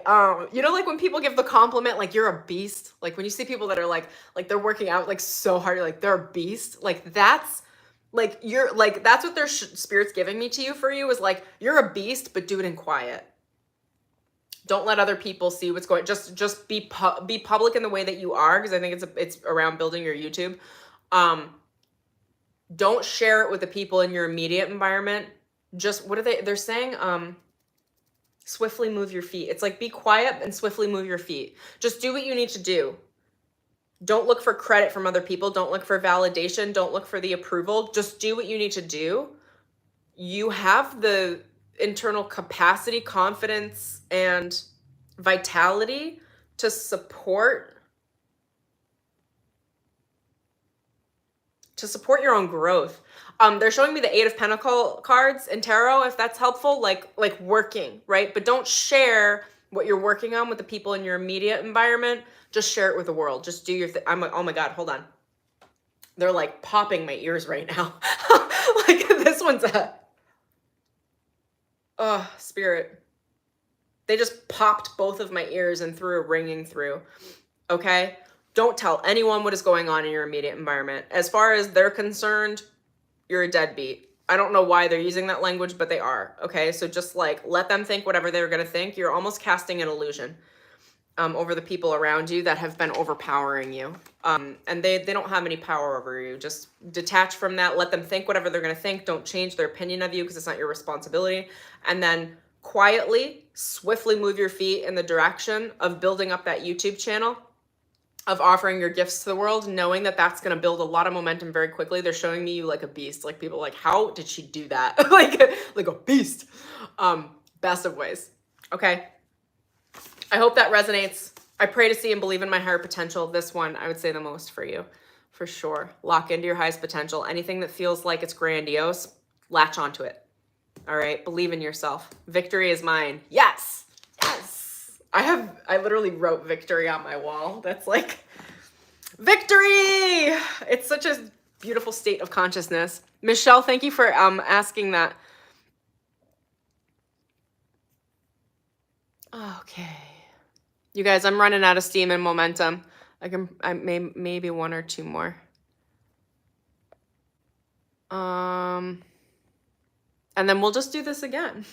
You know, like when people give the compliment, like you're a beast. Like when you see people that are like they're working out like so hard, you're like, they're a beast. Like that's like, you're like, that's what their Spirit's giving me to you for you, is like, you're a beast, but do it in quiet. Don't let other people see what's going, just be public in the way that you are. Cause I think it's around building your YouTube. Don't share it with the people in your immediate environment. Just, what are they're saying? Swiftly move your feet. It's like, be quiet and swiftly move your feet. Just do what you need to do. Don't look for credit from other people. Don't look for validation. Don't look for the approval. Just do what you need to do. You have the internal capacity, confidence, and vitality to support your own growth. They're showing me the 8 of Pentacles cards in tarot, if that's helpful, like working, right? But don't share what you're working on with the people in your immediate environment. Just share it with the world. Just do your thing. I'm like, oh my God, hold on. They're like popping my ears right now. Like this one's Spirit. They just popped both of my ears and threw a ringing through. Okay? Don't tell anyone what is going on in your immediate environment. As far as they're concerned, you're a deadbeat. I don't know why they're using that language, but they are. Okay? So just like let them think whatever they're going to think. You're almost casting an illusion over the people around you that have been overpowering you. And they don't have any power over you. Just detach from that. Let them think whatever they're going to think. Don't change their opinion of you because it's not your responsibility. And then quietly, swiftly move your feet in the direction of building up that YouTube channel, of offering your gifts to the world, knowing that that's going to build a lot of momentum very quickly. They're showing me you like a beast. Like people are like, how did she do that? like a beast. Best of ways. Okay. I hope that resonates. I pray to see and believe in my higher potential. This one, I would say the most for you, for sure. Lock into your highest potential. Anything that feels like it's grandiose, latch onto it. All right. Believe in yourself. Victory is mine. Yes. Yes. I literally wrote victory on my wall. That's like, Victory! It's such a beautiful state of consciousness. Michelle, thank you for asking that. Okay. You guys, I'm running out of steam and momentum. Maybe one or two more. And then we'll just do this again.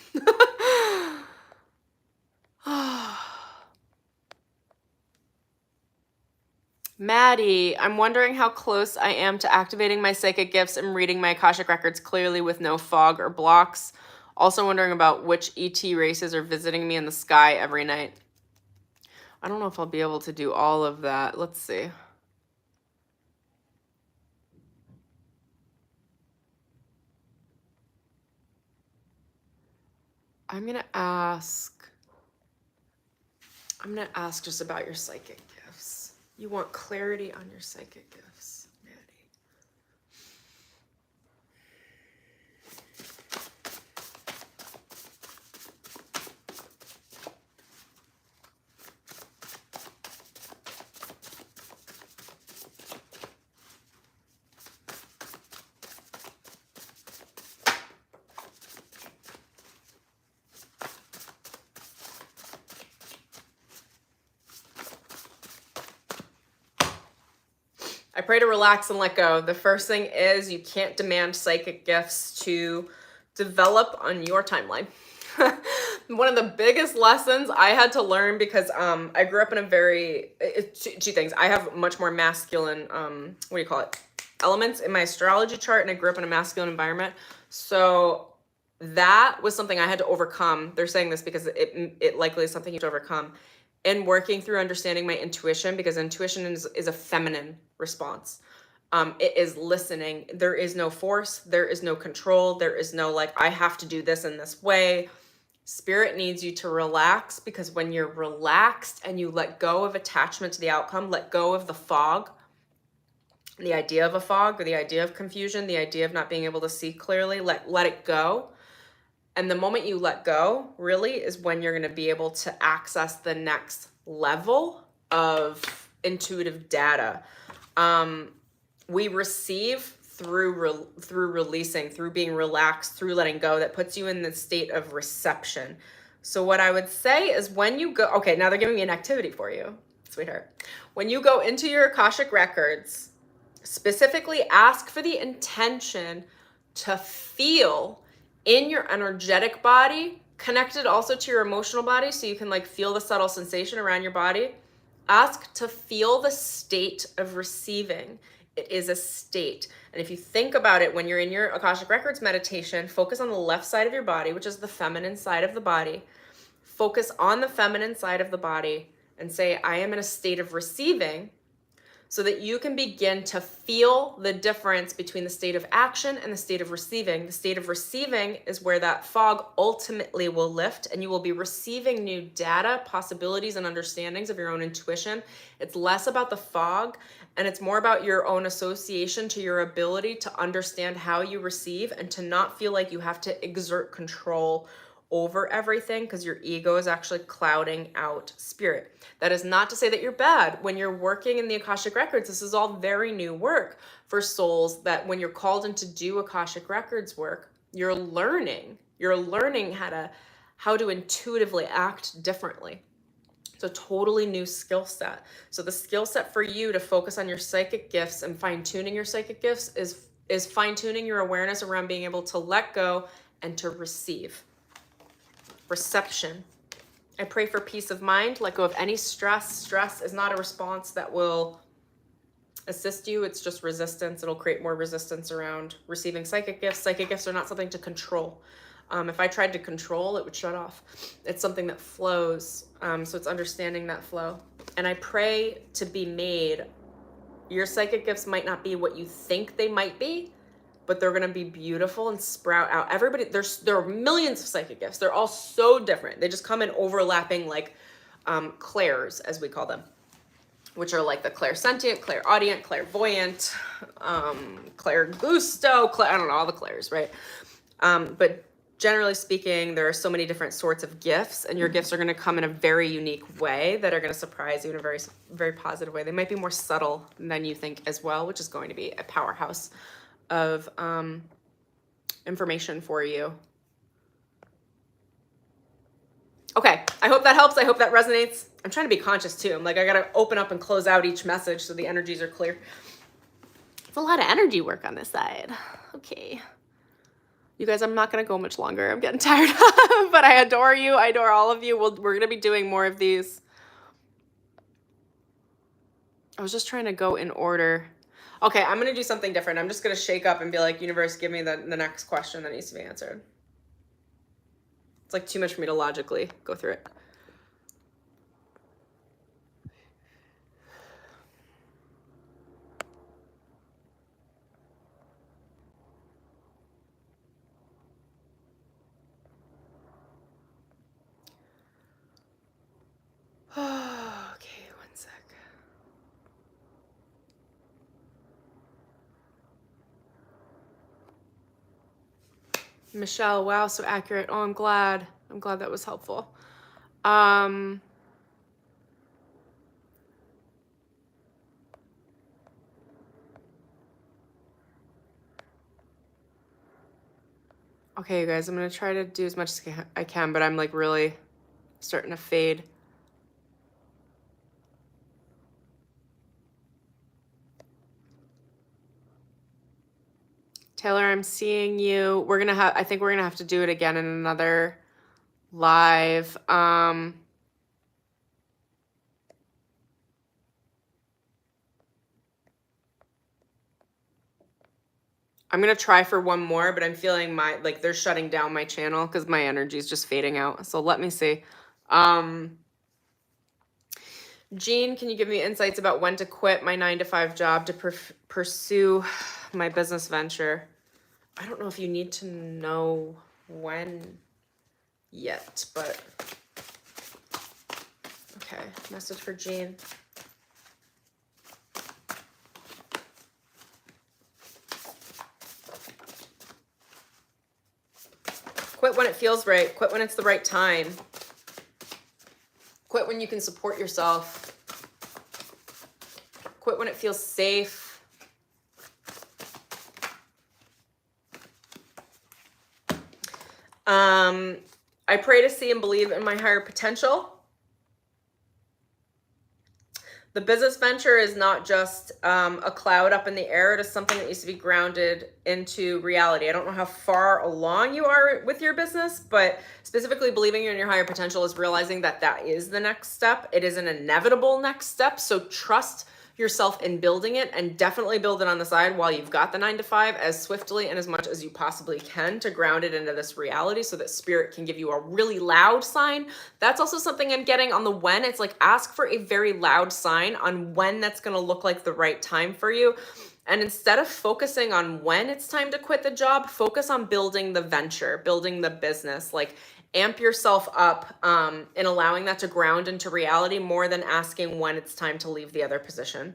Maddie, I'm wondering how close I am to activating my psychic gifts and reading my Akashic records clearly with no fog or blocks. Also wondering about which ET races are visiting me in the sky every night. I don't know if I'll be able to do all of that. Let's see. I'm gonna ask just about your psychic gifts. You want clarity on your psychic gifts, Maddie. I pray to relax and let go. The first thing is you can't demand psychic gifts to develop on your timeline. One of the biggest lessons I had to learn, because I grew up in a two things. I have much more masculine, elements in my astrology chart, and I grew up in a masculine environment. So that was something I had to overcome. They're saying this because it likely is something you have to overcome. And working through understanding my intuition, because intuition is a feminine response. It is listening. There is no force. There is no control. There is no I have to do this in this way. Spirit needs you to relax, because when you're relaxed and you let go of attachment to the outcome, let go of the fog, the idea of a fog, or the idea of confusion, the idea of not being able to see clearly, let it go. And the moment you let go, really, is when you're going to be able to access the next level of intuitive data. We receive through releasing, through being relaxed, through letting go. That puts you in the state of reception. So what I would say is, when you go, okay, now they're giving me an activity for you, sweetheart. When you go into your Akashic records, specifically ask for the intention to feel in your energetic body, connected also to your emotional body, so you can feel the subtle sensation around your body. Ask to feel the state of receiving. It is a state. And if you think about it, when you're in your Akashic Records meditation, focus on the left side of your body, which is the feminine side of the body. Focus on the feminine side of the body and say, I am in a state of receiving, so that you can begin to feel the difference between the state of action and the state of receiving. The state of receiving is where that fog ultimately will lift, and you will be receiving new data, possibilities, and understandings of your own intuition. It's less about the fog, and it's more about your own association to your ability to understand how you receive, and to not feel like you have to exert control over everything, because your ego is actually clouding out spirit. That is not to say that you're bad. When you're working in the Akashic Records, this is all very new work for souls, that when you're called in to do Akashic Records work, you're learning how to intuitively act differently. It's a totally new skill set. So the skill set for you to focus on your psychic gifts and fine-tuning your psychic gifts is fine-tuning your awareness around being able to let go and to receive. Reception. I pray for peace of mind. Let go of any stress. Stress is not a response that will assist you. It's just resistance. It'll create more resistance around receiving psychic gifts. Psychic gifts are not something to control. If I tried to control, it would shut off. It's something that flows. So it's understanding that flow. And I pray to be made. Your psychic gifts might not be what you think they might be, but they're going to be beautiful and sprout out. There are millions of psychic gifts. They're all so different. They just come in overlapping, clairs, as we call them, which are the clairsentient, clairaudient, clairvoyant, clairgusto, I don't know, all the clairs, right? But generally speaking, there are so many different sorts of gifts, and your gifts are going to come in a very unique way that are going to surprise you in a very, very positive way. They might be more subtle than you think as well, which is going to be a powerhouse of information for you. Okay, I hope that helps. I hope that resonates. I'm trying to be conscious too. I'm like, I got to open up and close out each message so the energies are clear. It's a lot of energy work on this side. Okay. You guys, I'm not going to go much longer. I'm getting tired, but I adore you. I adore all of you. We're going to be doing more of these. I was just trying to go in order. Okay, I'm going to do something different. I'm just going to shake up and be like, universe, give me the next question that needs to be answered. It's like too much for me to logically go through it. Okay, one sec. Michelle, wow, so accurate. Oh, I'm glad. I'm glad that was helpful. Okay, you guys, I'm going to try to do as much as I can, but I'm like really starting to fade. Taylor, I'm seeing you. I think we're going to have to do it again in another live. I'm going to try for one more, but I'm feeling they're shutting down my channel because my energy is just fading out. So let me see. Jean, can you give me insights about when to quit my 9-to-5 job to pursue my business venture? I don't know if you need to know when yet, but okay. Message for Jean. Quit when it feels right. Quit when it's the right time. Quit when you can support yourself. Quit when it feels safe. I pray to see and believe in my higher potential. The business venture is not just a cloud up in the air. It is something that needs to be grounded into reality. I don't know how far along you are with your business, but specifically believing in your higher potential is realizing that that is the next step. It is an inevitable next step. So trust yourself in building it, and definitely build it on the side while you've got the 9-to-5 as swiftly and as much as you possibly can to ground it into this reality so that spirit can give you a really loud sign. That's also something I'm getting on the when. It's like, ask for a very loud sign on when that's going to look like the right time for you. And instead of focusing on when it's time to quit the job, focus on building the venture, building the business. Like, amp yourself up in allowing that to ground into reality more than asking when it's time to leave the other position.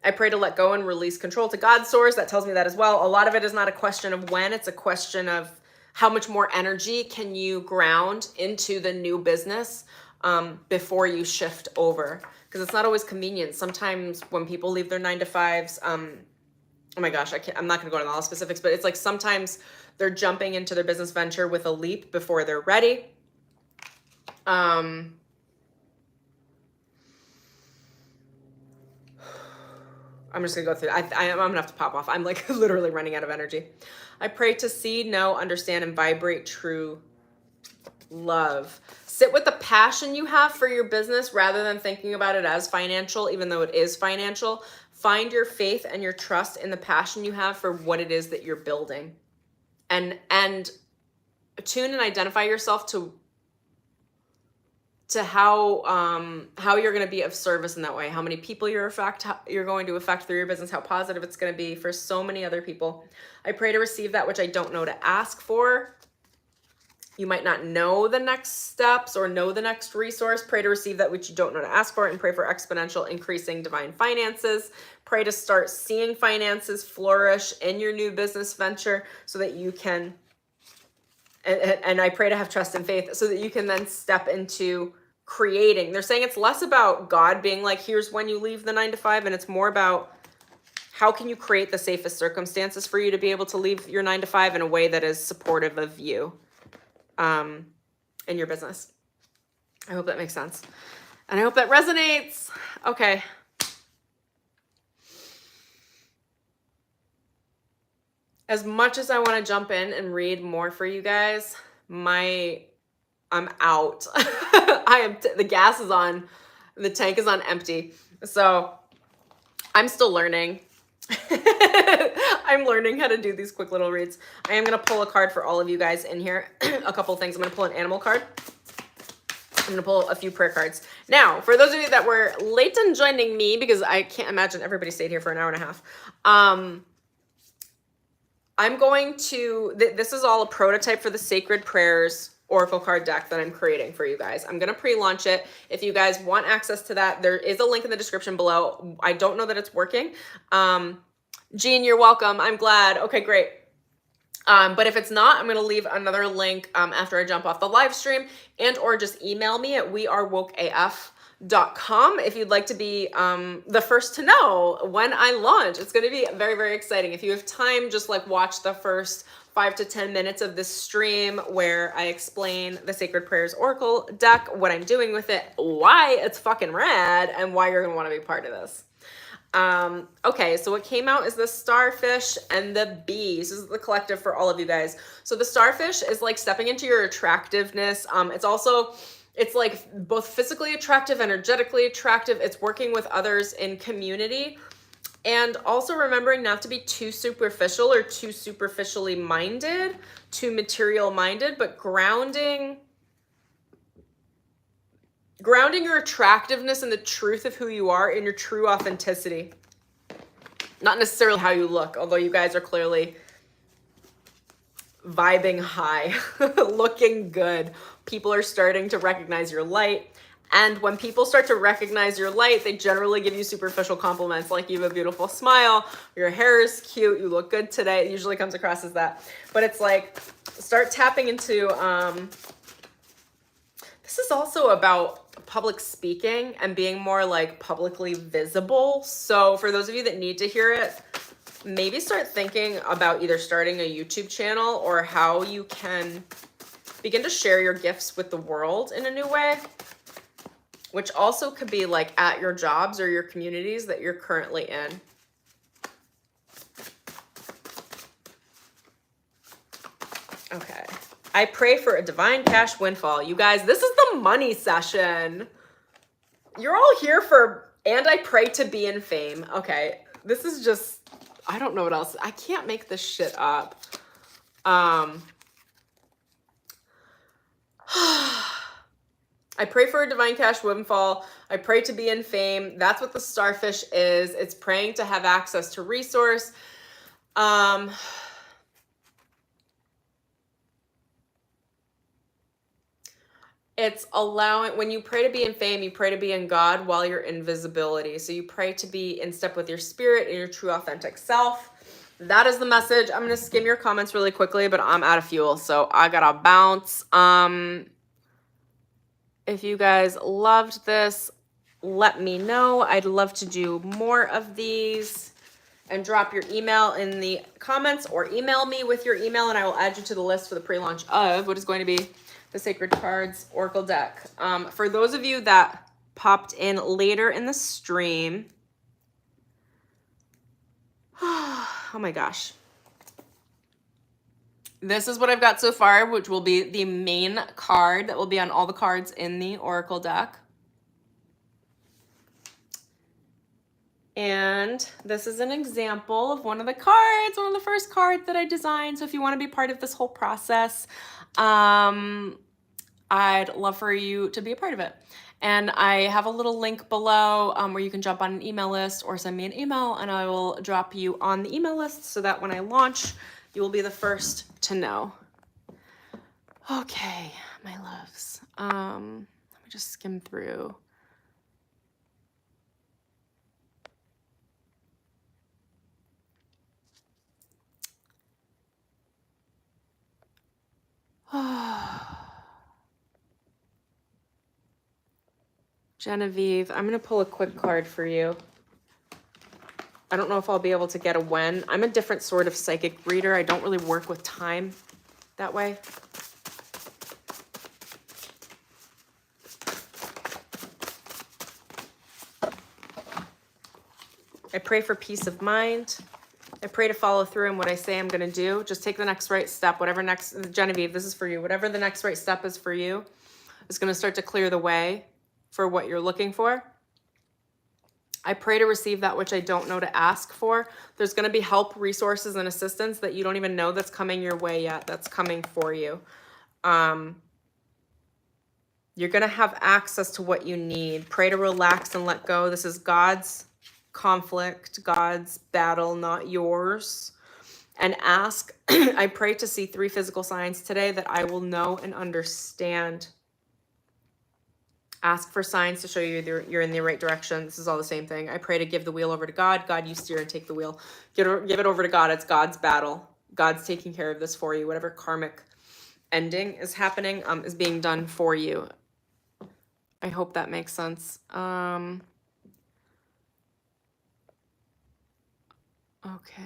I pray to let go and release control to God's source. That tells me that as well. A lot of it is not a question of when, it's a question of how much more energy can you ground into the new business before you shift over. Because it's not always convenient. Sometimes when people leave their 9-to-5s, oh my gosh, I'm not going to go into all the specifics, but it's like sometimes they're jumping into their business venture with a leap before they're ready. I'm just going to go through. I'm going to have to pop off. I'm like literally running out of energy. I pray to see, know, understand, and vibrate true love. Sit with the passion you have for your business rather than thinking about it as financial, even though it is financial. Find your faith and your trust in the passion you have for what it is that you're building. And tune and identify yourself to how you're going to be of service in that way, how many people you're going to affect through your business, how positive it's going to be for so many other people. I pray to receive that which I don't know to ask for. You might not know the next steps or know the next resource. Pray to receive that which you don't know to ask for, and pray for exponential increasing divine finances. Pray to start seeing finances flourish in your new business venture so that you can and I pray to have trust and faith so that you can then step into creating. They're saying it's less about God being like, here's when you leave the 9 to 5, and it's more about how can you create the safest circumstances for you to be able to leave your 9 to 5 in a way that is supportive of you in your business. I hope that makes sense. And I hope that resonates. Okay. As much as I want to jump in and read more for you guys, I'm out. The gas is on, the tank is on empty. So I'm still learning. I'm learning how to do these quick little reads. I am going to pull a card for all of you guys in here. A couple things. I'm going to pull an animal card. I'm going to pull a few prayer cards. Now, for those of you that were late in joining me, because I can't imagine everybody stayed here for an hour and a half. I'm going to, this is all a prototype for the Sacred Prayers Oracle card deck that I'm creating for you guys. I'm going to pre-launch it. If you guys want access to that, there is a link in the description below. I don't know that it's working. Jean, you're welcome. I'm glad. Okay, great. But if it's not, I'm going to leave another link after I jump off the live stream, and or just email me at wearewokeaf.com if you'd like to be the first to know when I launch. It's going to be very, very exciting. If you have time, just like watch the first 5 to 10 minutes of this stream where I explain the Sacred Prayers Oracle deck, what I'm doing with it, why it's fucking rad, and why you're going to want to be part of this. Okay, so what came out is the starfish and the bee. This is the collective for all of you guys. So the starfish is like stepping into your attractiveness. It's like both physically attractive, energetically attractive. It's working with others in community, and also remembering not to be too superficial or too superficially minded, too material minded, but grounding your attractiveness in the truth of who you are, in your true authenticity. Not necessarily how you look, although you guys are clearly vibing high, looking good. People are starting to recognize your light. And when people start to recognize your light, they generally give you superficial compliments, like you have a beautiful smile, your hair is cute, you look good today. It usually comes across as that. But it's like, start tapping into, this is also about public speaking and being more like publicly visible. So for those of you that need to hear it, maybe start thinking about either starting a YouTube channel or how you can begin to share your gifts with the world in a new way, which also could be like at your jobs or your communities that you're currently in. Okay. I pray for a divine cash windfall. You guys, this is the money session. You're all here for, and I pray to be in fame. Okay. This is just, I don't know what else. I can't make this shit up. I pray for a divine cash windfall. I pray to be in fame. That's what the starfish is. It's praying to have access to resource. It's allowing, when you pray to be in fame, you pray to be in God while you're in visibility. So you pray to be in step with your spirit and your true authentic self. That is the message. I'm going to skim your comments really quickly, but I'm out of fuel, so I gotta bounce. If you guys loved this, let me know. I'd love to do more of these, and drop your email in the comments or email me with your email and I will add you to the list for the pre-launch of what is going to be the Sacred Cards Oracle deck. For those of you that popped in later in the stream, oh my gosh. This is what I've got so far, which will be the main card that will be on all the cards in the Oracle deck. And this is an example of one of the cards, one of the first cards that I designed. So if you want to be part of this whole process, I'd love for you to be a part of it. And I have a little link below where you can jump on an email list or send me an email and I will drop you on the email list so that when I launch, you will be the first to know. Okay, my loves. Let me just skim through. Genevieve, I'm going to pull a quick card for you. I don't know if I'll be able to get a when. I'm a different sort of psychic reader. I don't really work with time that way. I pray for peace of mind. I pray to follow through in what I say I'm going to do. Just take the next right step, whatever next, Genevieve, this is for you. Whatever the next right step is for you, is going to start to clear the way for what you're looking for. I pray to receive that which I don't know to ask for. There's going to be help, resources, and assistance that you don't even know that's coming your way yet. That's coming for you. You're going to have access to what you need. Pray to relax and let go. This is God's conflict, God's battle, not yours. And ask, I pray to see 3 physical signs today that I will know and understand. Ask for signs to show you you're in the right direction. This is all the same thing. I pray to give the wheel over to God. God, you steer and take the wheel. Give it over to God. It's God's battle. God's taking care of this for you. Whatever karmic ending is happening is being done for you. I hope that makes sense. Okay.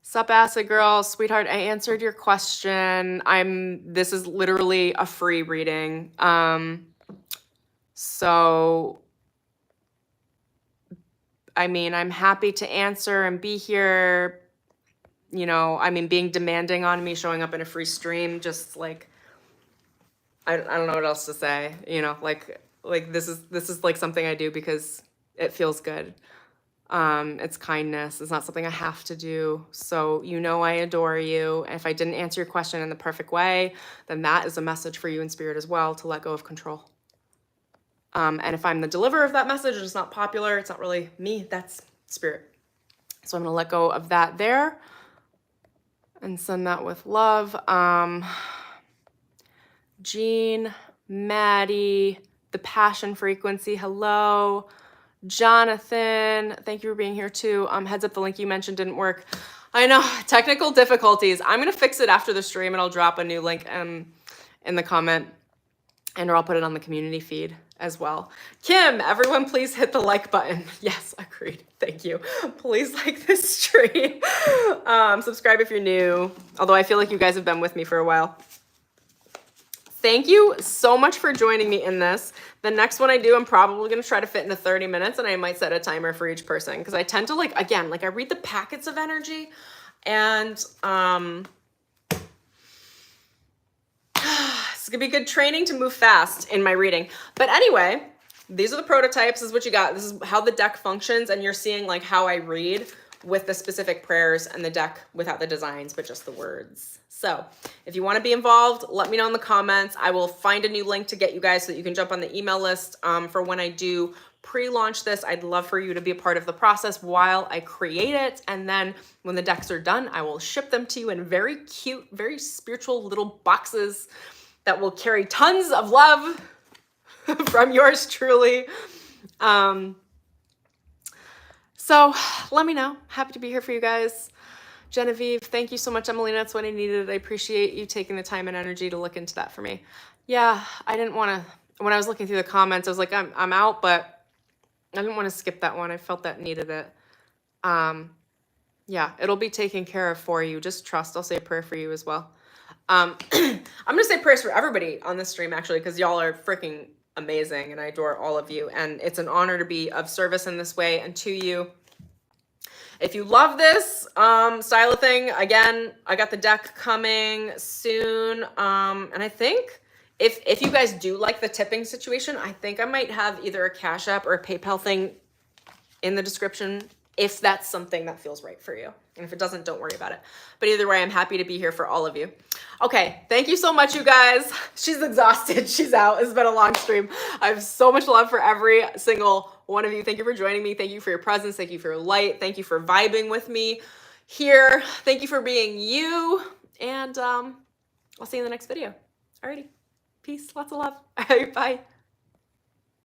Sup, acid girl, sweetheart, I answered your question. This is literally a free reading. So, I mean, I'm happy to answer and be here. You know, I mean, being demanding on me, showing up in a free stream, just like, I don't know what else to say. You know, like this is like something I do because it feels good. It's kindness. It's not something I have to do. So, you know, I adore you. And if I didn't answer your question in the perfect way, then that is a message for you in spirit as well, to let go of control. And if I'm the deliverer of that message, it's not popular, it's not really me, that's spirit. So I'm going to let go of that there and send that with love. Jean, Maddie, the passion frequency, hello. Jonathan, thank you for being here too. Heads up, the link you mentioned didn't work. I know, technical difficulties. I'm going to fix it after the stream and I'll drop a new link in the comment, and or I'll put it on the community feed as well. Kim, everyone please hit the like button. Yes, agreed. Thank you. Please like this stream. Subscribe if you're new, although I feel like you guys have been with me for a while. Thank you so much for joining me in this. The next one I do, I'm probably going to try to fit into 30 minutes, and I might set a timer for each person because I tend to like, again, like I read the packets of energy, and it's going to be good training to move fast in my reading. But anyway, these are the prototypes. This is what you got. This is how the deck functions, and you're seeing like how I read with the specific prayers and the deck without the designs, but just the words. So if you want to be involved, let me know in the comments. I will find a new link to get you guys so that you can jump on the email list for when I do pre-launch this. I'd love for you to be a part of the process while I create it. And then when the decks are done, I will ship them to you in very cute, very spiritual little boxes that will carry tons of love from yours truly. So let me know. Happy to be here for you guys. Genevieve, thank you so much, Emily. That's what I needed. I appreciate you taking the time and energy to look into that for me. Yeah, I didn't want to, when I was looking through the comments, I was like, I'm out, but I didn't want to skip that one. I felt that needed it. Yeah, it'll be taken care of for you. Just trust. I'll say a prayer for you as well. I'm going to say prayers for everybody on this stream, actually, because y'all are freaking amazing, and I adore all of you. And it's an honor to be of service in this way and to you. If you love this style of thing, again, I got the deck coming soon. And I think if you guys do like the tipping situation, I think I might have either a Cash App or a PayPal thing in the description if that's something that feels right for you. And if it doesn't, don't worry about it. But either way, I'm happy to be here for all of you. Okay, thank you so much, you guys. She's exhausted. She's out. It's been a long stream. I have so much love for every single one of you. Thank you for joining me. Thank you for your presence. Thank you for your light. Thank you for vibing with me here. Thank you for being you. And I'll see you in the next video. Alrighty. Peace. Lots of love. Bye.